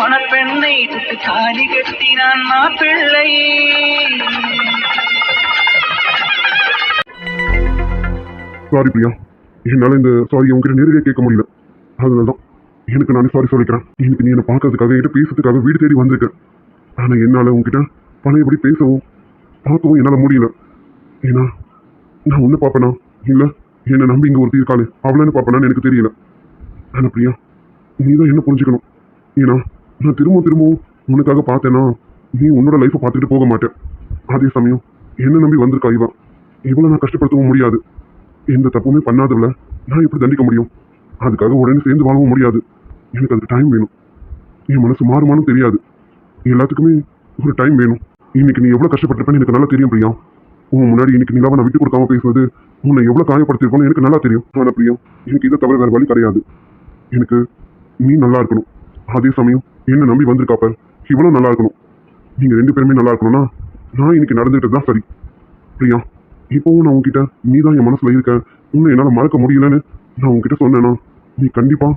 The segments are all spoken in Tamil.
மணப்பெண்ணை தொட்டு தாலி கட்டினான் மாப்பிள்ளை. சாரி பிரியா, என்னால இந்த சாரி உங்ககிட்ட நேரடியாக கேட்க முடியல. அதனாலதான் எனக்கு நானே சாரி சொல்லிக்கிறேன். எனக்கு நீ என்னை பார்க்கறதுக்காக என்கிட்ட பேசுறதுக்காக வீடு தேடி வந்திருக்க. ஆனா என்னால உங்ககிட்ட பழையபடி பேசவும் பார்க்கவும் என்னால முடியல. ஏன்னா நான் ஒண்ணு பாப்பேனா இல்ல என்னை நம்பி இங்க ஒருத்தி இருக்காளு அவளன்னு பாப்பேனான்னு எனக்கு தெரியல. ஆனா பிரியா, நீ தான் என்ன புரிஞ்சுக்கணும். ஏன்னா நான் திரும்பவும் உனக்காக பார்த்தேன்னா நீ உன்னோட லைஃப்பை பார்த்துக்கிட்டு போக மாட்டேன். அதே சமயம் என்ன நம்பி வந்திருக்கா இவளை நான் கஷ்டப்படுத்தவும் முடியாது. எந்த தப்புமே பண்ணாதவள நான் எப்படி தண்டிக்க முடியும்? அதுக்காக உடனே சேர்ந்து வாழவும் முடியாது. எனக்கு அதுக்கு டைம் வேணும். என் மனசு மாறுமானும் தெரியாது. எல்லாத்துக்குமே ஒரு டைம் வேணும். இன்னைக்கு நீ எவ்வளவு கஷ்டப்பட்டிருப்பேன்னு எனக்கு நல்லா தெரியும் பிரியா. உன் முன்னாடி இன்னைக்கு நிலாவை நான் விட்டு கொடுக்காம பேசுவது உன்னை எவ்வளவு காயப்படுத்திருப்போன்னு எனக்கு நல்லா தெரியும். ஆனா பிரியா, எனக்கு இதை தவிர வேற வழி கிடையாது. எனக்கு நீ நல்லா இருக்கணும். அதே சமயம் என்ன நம்பி வந்திருக்காப்ப இவ்வளவு நல்லா இருக்கணும். நீங்க 2 பேருமே நல்லா இருக்கணும்னா நான் இன்னைக்கு நடந்துகிட்டு தான் சரி. பிரியா, இப்பவும் நான் உன்கிட்ட நீ தான் என் மனசுல இருக்க, உன்னை என்னால மறக்க முடியலன்னு நான் உன்கிட்ட சொன்னேன்னா நீ கண்டிப்பா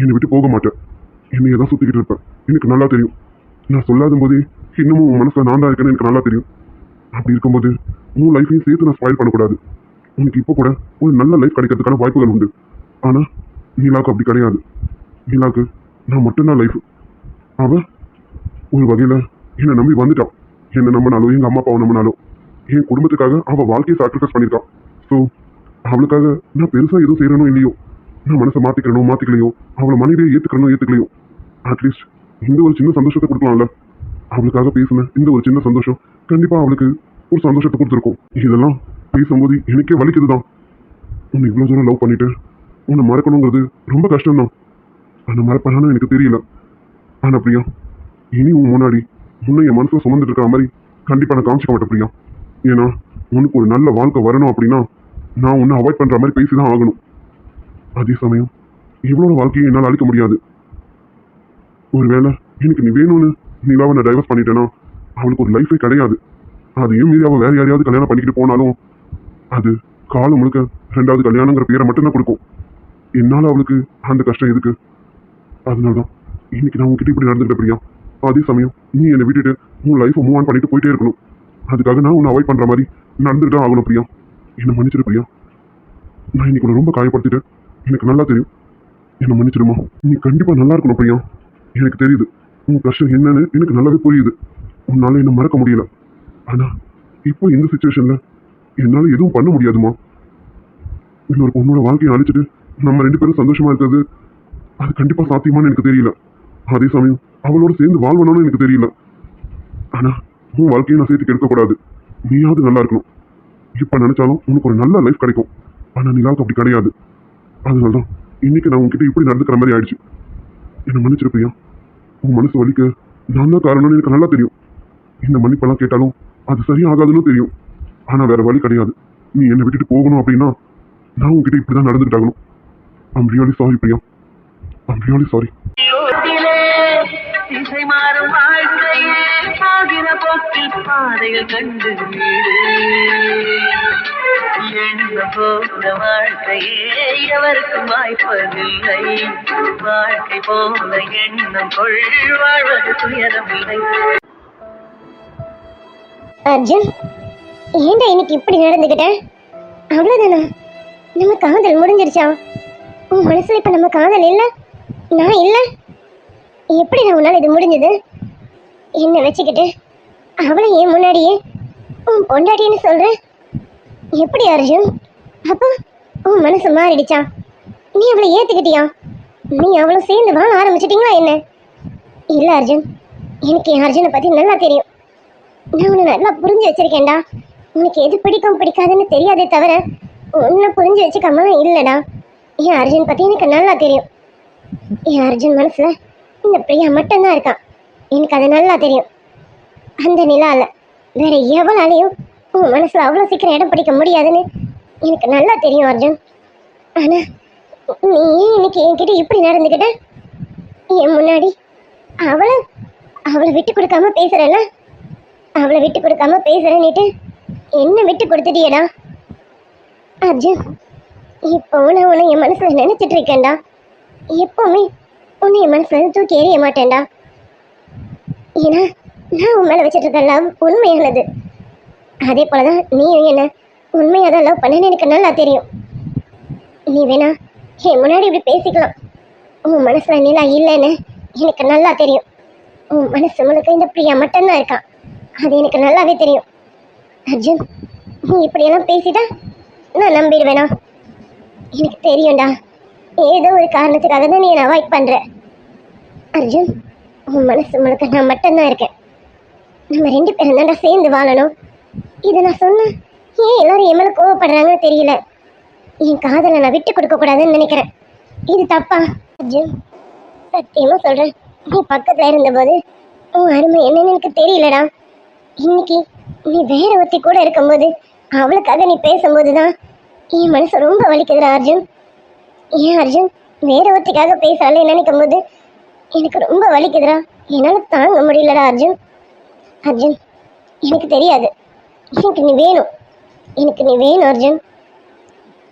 என்னை விட்டு போக மாட்டேன். என்னைய தான் சுத்திக்கிட்டு இருப்பேன். எனக்கு நல்லா தெரியும். நான் சொல்லாத போதே இன்னமும் உன் மனசுல நான் தான் இருக்கேன்னு எனக்கு நல்லா தெரியும். அப்படி இருக்கும்போது உன் லைஃபையும் சேர்த்து நான் ஸ்பாயில் பண்ணக்கூடாது. உனக்கு இப்போ கூட ஒரு நல்ல லைஃப் கிடைக்கிறதுக்கான வாய்ப்புகள் உண்டு. ஆனா நீலாவுக்கு அப்படி கிடையாது. நீலாவுக்கு நான் மட்டும்தான் லைஃப். அவ ஒரு வகையில என்னை நம்பி வந்துட்டான். என்னை நம்பினாலும் எங்க அம்மா அப்பாவை நம்பினாலும் என் குடும்பத்துக்காக அவள் வாழ்க்கையை சாக்ரிஃபைஸ் பண்ணியிருக்கான். ஸோ அவளுக்காக நான் பெருசாக எதுவும் செய்யறனோ இல்லையோ, நான் மனசை மாற்றிக்கலையோ, அவளை மனைவியை ஏற்றுக்கலையோ, அட்லீஸ்ட் இந்த ஒரு சின்ன சந்தோஷத்தை கொடுக்கலாம்ல. அவளுக்காக பேசின இந்த ஒரு சின்ன சந்தோஷம் கண்டிப்பாக அவளுக்கு ஒரு சந்தோஷத்தை கொடுத்துருக்கும். இதெல்லாம் பேசும்போது எனக்கே வலிக்குது தான். உன்னை இவ்வளோ தூரம் லவ் பண்ணிட்டு உன்னை மறக்கணுங்கிறது ரொம்ப கஷ்டம்தான். ஆனால் மறப்பானு எனக்கு தெரியல. ஆனால் பிரியா, இனி உன் முன்னாடி உன்னை என் மனசில் சுமந்துட்டு இருக்கிற மாதிரி கண்டிப்பாக நான் காமிச்சிக்க மாட்டேன் பிரியா. ஏன்னா உனக்கு ஒரு நல்ல வாழ்க்கை வரணும் அப்படின்னா நான் உன்னை அவாய்ட் பண்ற மாதிரி பேசிதான் ஆகணும். அதே சமயம் இவ்வளவு வாழ்க்கையை என்னால் அழிக்க முடியாது. ஒருவேளை எனக்கு நீ வேணும்னு நிலாவை நான் டைவர்ஸ் பண்ணிட்டேன்னா அவளுக்கு ஒரு லைஃபே கிடையாது. அதையும் மீறி அவள் வேற யாரையாவது கல்யாணம் பண்ணிக்கிட்டு போனாலும் அது காலம் முழுக்க 2வது கல்யாணங்கிற பேரை மட்டும்தான் கொடுக்கும். என்னால அவளுக்கு அந்த கஷ்டம் எதுக்கு? அதனாலதான் இன்னைக்கு நான் உன்கிட்ட இப்படி நடந்துக்கிட்ட பிரியா. அதே சமயம் நீ என்னை விட்டுட்டு உன் லைஃபை மூவ் ஆன் பண்ணிட்டு போயிட்டே இருக்கணும். அதுக்காக நான் உன்னை அவாய்ட் பண்ற மாதிரி நடந்துட்டு ஆகணும் பிரியா. என்னை மன்னிச்சிரு பிரியா. நான் இன்னைக்கு உன்னை ரொம்ப காயப்படுத்திட்டேன். எனக்கு நல்லா தெரியும். என்னை மன்னிச்சிருமா. நீ கண்டிப்பா நல்லா இருக்கணும் பிரியா. எனக்கு தெரியுது உன் கஷ்டம் என்னன்னு எனக்கு நல்லாவே புரியுது. உன்னால என்ன மறக்க முடியல. ஆனா இப்போ இந்த சிச்சுவேஷன்ல என்னால எதுவும் பண்ண முடியாதுமா. இன்னொரு பொண்ணோட வாழ்க்கையை அழிச்சிட்டு நம்ம 2 பேரும் சந்தோஷமா இருக்கிறது அது கண்டிப்பா சாத்தியமானு எனக்கு தெரியல. அதே சமயம் அவளோட சேர்ந்து வாழ்வணும்னு எனக்கு தெரியல. ஆனா உன் வாழ்க்கையை நான் சேர்த்து கெடுக்கக்கூடாது. நீயாவது நல்லா இருக்கணும். இப்ப நினைச்சாலும் உனக்கு ஒரு நல்ல லைஃப் கிடைக்கும். ஆனா நிலாவுக்கு அப்படி கிடையாது. அதனாலதான் இன்னைக்கு நான் உன்கிட்ட இப்படி நடந்துக்கிற மாதிரி ஆயிடுச்சு. என்னை மன்னிச்சிருப்பியா. உன் மனசு வலிக்க நான் தான் காரணம்னு எனக்கு நல்லா தெரியும். இந்த மன்னிப்பெல்லாம் கேட்டாலும் அது சரியாகாதுன்னு தெரியும். ஆனா வேற வழி கிடையாது. நீ என்னை விட்டுட்டு போகணும் அப்படின்னா நான் உன்கிட்ட இப்படிதான் நடந்துக்கிட்டாகணும். I'm really sorry Priya. I'm really sorry. திசை மாறும் வாழ்க்கையே போகிற போக்கில் பாதைகள் கண்டு எண்ண போகிற வாழ்க்கையே எவருக்கும் வாய்ப்பதில்லை. வாழ்க்கை போல எண்ணம் கொள் வாழ்வது துயரமில்லை. அர்ஜுன், ஏண்டா இன்னைக்கு இப்படி நடந்துக்கிட்டேன்? அவ்வளவுதானா? நம்ம காதல் முடிஞ்சிருச்சா? உன் மனசுல இப்ப நம்ம காதல் இல்ல, நான் இல்ல. எப்படி நான் உன்னால இது முடிஞ்சது? என்ன வச்சுக்கிட்டு அவளை ஏன் முன்னாடியே உன் பொண்டாட்டின்னு சொல்ற? எப்படி அர்ஜுன்? அப்போ உன் மனசு மாறிடுச்சா? நீ அவளை ஏத்துக்கிட்டியா? நீ அவளும் சேர்ந்து வாழ ஆரம்பிச்சிட்டீங்களா என்ன? இல்ல அர்ஜுன், எனக்கு என் அர்ஜுனை பத்தி நல்லா தெரியும். நான் உன்னை நல்லா புரிஞ்சு வச்சிருக்கேன்டா. உனக்கு எது பிடிக்கும் பிடிக்காதுன்னு தெரியாதே தவிர உன்னை புரிஞ்சு வச்சுக்காம இல்லடா. என் அர்ஜுன் பத்தி எனக்கு நல்லா தெரியும். என் அர்ஜுன் மனசுல இந்த பிரியா மட்டும்தான் இருக்கான். எனக்கு அது நல்லா தெரியும். அந்த நிலால வேற எவளாலையும் உன் மனசுல அவ்வளோ சீக்கிரம் இடம் பிடிக்க முடியாதுன்னு எனக்கு நல்லா தெரியும் அர்ஜுன். ஆனா நீ இன்னைக்கு என்கிட்ட இப்படி நடந்துக்கிட்ட? என் முன்னாடி அவளை விட்டு கொடுக்காம பேசுறல, அவளை விட்டு கொடுக்காம பேசுறேன்னுட்டு என்ன விட்டு கொடுத்துட்டியடா அர்ஜுன். இப்போ நான் உன்னை என் மனசுல நினைச்சிட்டு இருக்கேன்டா. எப்பவுமே உன்னை என் மனசுல தூக்கி எறிய மாட்டேன்டா. ஏன்னா நான் உன் மேலே வச்சுட்டு இருக்க லவ் உண்மையானது. அதே போலதான் நீயும் என்ன உண்மையாக தான் லவ் பண்ணேன்னு எனக்கு நல்லா தெரியும். நீ வேணா என் முன்னாடி இப்படி பேசிக்கலாம். உன் மனசுல நிலா இல்லைன்னு எனக்கு நல்லா தெரியும். உன் மனசு முழுக்க இந்த பிரியா மட்டும்தான் இருக்கான். அது எனக்கு நல்லாவே தெரியும். அர்ஜுன், நீ இப்படியெல்லாம் பேசிட்டா நான் நம்பிடுவேனா? எனக்கு தெரியும்டா, ஏதோ ஒரு காரணத்துக்காக தான் நீ என்னை அவாய்ட் பண்ற. அர்ஜுன், உன் மனசு முழுக்க நான் மட்டும்தான் இருக்கேன். நம்ம 2 பேரும் தான்டா சேர்ந்து வாழணும். இதை நான் சொன்னேன், ஏன் எல்லாரும் என் மேலே கோவப்படுறாங்கன்னு தெரியல. என் காதலை நான் விட்டு கொடுக்க கூடாதுன்னு நினைக்கிறேன். இது தப்பா? அர்ஜுன், சத்தியமா சொல்றேன், நீ பக்கத்துல இருந்தபோது உன் அருமை என்னன்னு எனக்கு தெரியலடா. இன்னைக்கு நீ வேற ஒருத்தி கூட இருக்கும்போது அவளுக்காக நீ பேசும்போது தான் என் மனசு ரொம்ப வலிக்குதுடா அர்ஜுன். ஏன் அர்ஜுன், வேற ஒருத்திக்காக பேசாலே நினைக்கும் போது எனக்கு ரொம்ப வலிக்குதுடா. என்னால் தாங்க முடியலடா அர்ஜுன். அர்ஜுன், எனக்கு தெரியாது, எனக்கு நீ வேணும், எனக்கு நீ வேணும் அர்ஜுன்.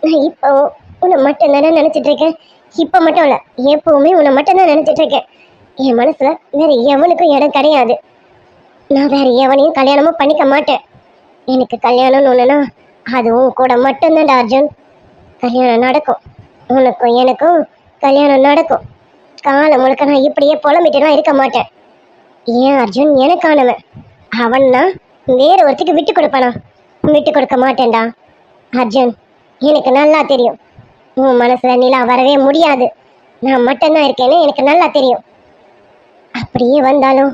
நான் இப்போ உன்னை மட்டும் தானே நினச்சிட்டு இருக்கேன். இப்போ மட்டும் இல்லை, எப்பவுமே உன்னை மட்டும் தான் நினச்சிட்டு இருக்கேன். என் மனசுல வேற எவனுக்கும் இடம் கிடையாது. நான் வேற எவனையும் கல்யாணமும் பண்ணிக்க மாட்டேன். எனக்கு கல்யாணம்னு ஒன்றுனா அதுவும் கூட மட்டும்தான்டா அர்ஜுன். கல்யாணம் நடக்கும், உனக்கும் எனக்கும் கல்யாணம் நடக்கும். காலம் முழுக்க நான் இப்படியே புலம்பிட்டுலாம் இருக்க மாட்டேன். ஏன் அர்ஜுன் எனக்கானவன், அவன்னா வேற ஒருத்திக்கு விட்டு கொடுப்பானா? விட்டு கொடுக்க மாட்டேன்டா அர்ஜுன். எனக்கு நல்லா தெரியும், உன் மனசுல நிலா வரவே முடியாது. நான் மட்டும்தான் இருக்கேன்னு எனக்கு நல்லா தெரியும். அப்படியே வந்தாலும்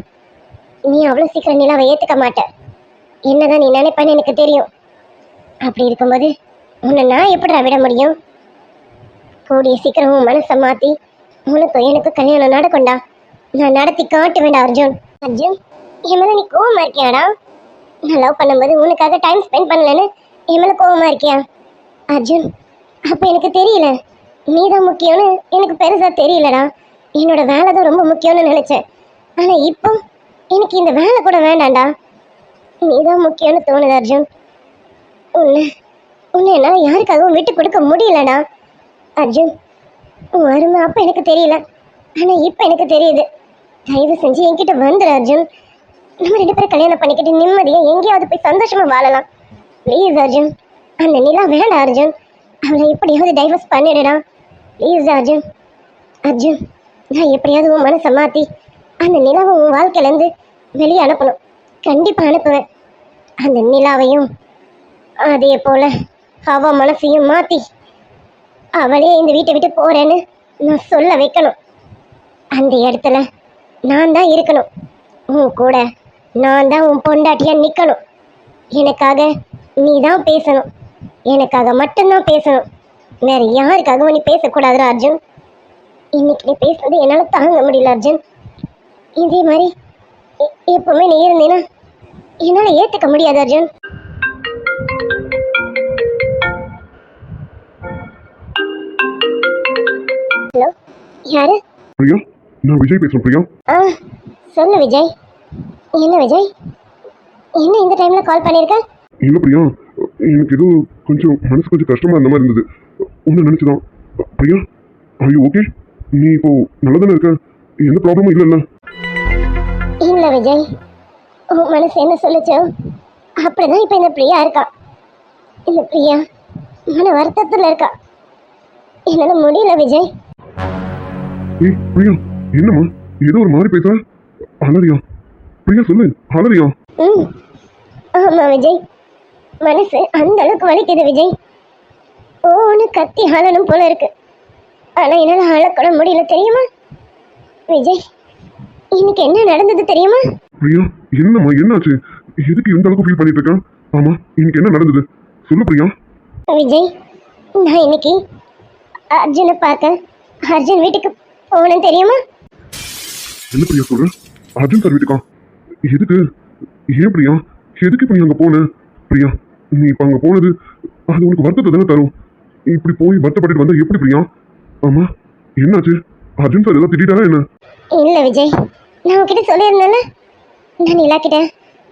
நீ அவ்வளோ சீக்கிரம் நிலாவை ஏற்றுக்க மாட்ட. என்னதான் நீ நினைப்பேன்னு எனக்கு தெரியும். அப்படி இருக்கும்போது உன்னை நான் எப்படிடா விட முடியும்? கூடிய சீக்கிரம் உன் மனசை மாற்றி உனக்கும் எனக்கு கல்யாணம் நடக்கும்டா. நான் நடத்தி காட்ட வேண்டாம் அர்ஜுன். அர்ஜுன், என் மேலே நீ கோவமா இருக்கியாடா? நான் லவ் பண்ணும்போது உனக்காக டைம் ஸ்பெண்ட் பண்ணலன்னு என் மேலே கோவமா இருக்கியா? அர்ஜுன், அப்போ எனக்கு தெரியல, நீ தான் முக்கியம்னு எனக்கு பெருசாக தெரியலடா. என்னோட வேலை தான் ரொம்ப முக்கியம்னு நினச்சேன். ஆனால் இப்போ எனக்கு இந்த வேலை கூட வேண்டாம்டா, நீ தான் முக்கியம்னு தோணுது அர்ஜுன். உன்னை உன்னை என்னால் யாருக்காகவும் விட்டு கொடுக்க முடியலடா அர்ஜுன். உன் அருமை அப்போ எனக்கு தெரியல, ஆனால் இப்போ எனக்கு தெரியுது. தயவு செஞ்சு என்கிட்ட வந்துடு அர்ஜுன். நம்ம 2 பேரும் கல்யாணம் பண்ணிக்கிட்டு நிம்மதியாக எங்கேயாவது போய் சந்தோஷமாக வாழலாம். ப்ளீஸ் அர்ஜுன், அந்த நிலா வேண்டாம் அர்ஜுன். அவளை எப்படியாவது டைவர்ஸ் பண்ணிடுடா ப்ளீஸ் அர்ஜுன். அர்ஜுன், நான் எப்படியாவது உன் மனசை மாற்றி அந்த நிலாவை உன் வாழ்க்கையிலேருந்து வெளியே அனுப்பணும். கண்டிப்பாக அனுப்புவேன். அந்த நிலாவையும் அதே போல் அவ மனசையும் மாற்றி அவளே இந்த வீட்டை விட்டு போகிறேன்னு நான் சொல்ல வைக்கணும். அந்த இடத்துல நான் தான் இருக்கணும், உன் கூட நான் தான் உன் பொண்டாட்டியாக நிற்கணும். எனக்காக நீ தான் பேசணும், எனக்காக மட்டும்தான் பேசணும். வேற யாருக்காகவும் நீ பேசக்கூடாதுடா அர்ஜுன். இன்னைக்கு நீ பேசுறது என்னால் தாங்க முடியல அர்ஜுன். இதே மாதிரி எப்பவுமே நீ இருந்தீன்னா என்னால் ஏற்றுக்க முடியாது அர்ஜுன். ஹலோ, யாரு? பிரியா, நான் விஜய் பேசுறேன். பிரியா, சொல்லு விஜய். என்ன விஜய், என்ன இந்த டைம்ல கால் பண்ணியிருக்க? இல்லை பிரியா, எனக்கு ஏதோ கொஞ்சம் மனசு கொஞ்சம் கஷ்டமா இருந்த மாதிரி இருந்தது. ஒன்று நினைச்சுதான். பிரியா, ஐயோ ஓகே, நீ இப்போ நல்லா தானே இருக்க? எந்த ப்ராப்ளமும் இல்லைல்ல? இல்லை விஜய், உன் மனசு என்ன சொல்லுச்சோ அப்படிதான் இப்போ இந்த பிரியா இருக்கா. இந்த பிரியா மன வருத்தத்தில் இருக்கா. என்னால் முடியல விஜய். ஏய் பிரியா, என்னம்மா ஏதோ ஒரு மாதிரி பேசுற? அலறியா? பிரியா சொல்லு, அலறியா? ஆமாம் விஜய், மனசு அந்த அளவுக்கு வலிக்குது விஜய். ஒன்று கத்தி அழணும் போல இருக்கு, ஆனால் என்னால் அழக்கூட முடியல தெரியுமா விஜய். இன்னைக்கு என்ன நடந்தது தெரியுமா? பிரியா, என்னம்மா என்னாச்சு? எதுக்கு எந்த அளவுக்கு ஃபீல் பண்ணிட்டு இருக்க? ஆமா, இன்னைக்கு என்ன நடந்தது சொல்லு பிரியா. விஜய், நான் இன்னைக்கு அர்ஜுனை பார்க்க அர்ஜுன் வீட்டுக்கு போனேன் தெரியுமா? என்ன பிரியா சொல்ற? அர்ஜுன் சார் வீட்டுக்கா? எதுக்கு? ஏன் பிரியா, எதுக்கு இப்போ நீ அங்கே போன? பிரியா, நீ இப்போ அங்கே போனது அது உனக்கு வருத்தத்தை தானே தரும். இப்படி போய் வருத்தப்பட்டு வந்தா எப்படி பிரியா? ஆமா, என்னாச்சு? அர்ஜுன் சார் ஏதாவது திட்டாரா என்ன? இல்லை விஜய், நான் உங்ககிட்ட சொல்லியிருந்தேன்ல, நான் நிலா கிட்ட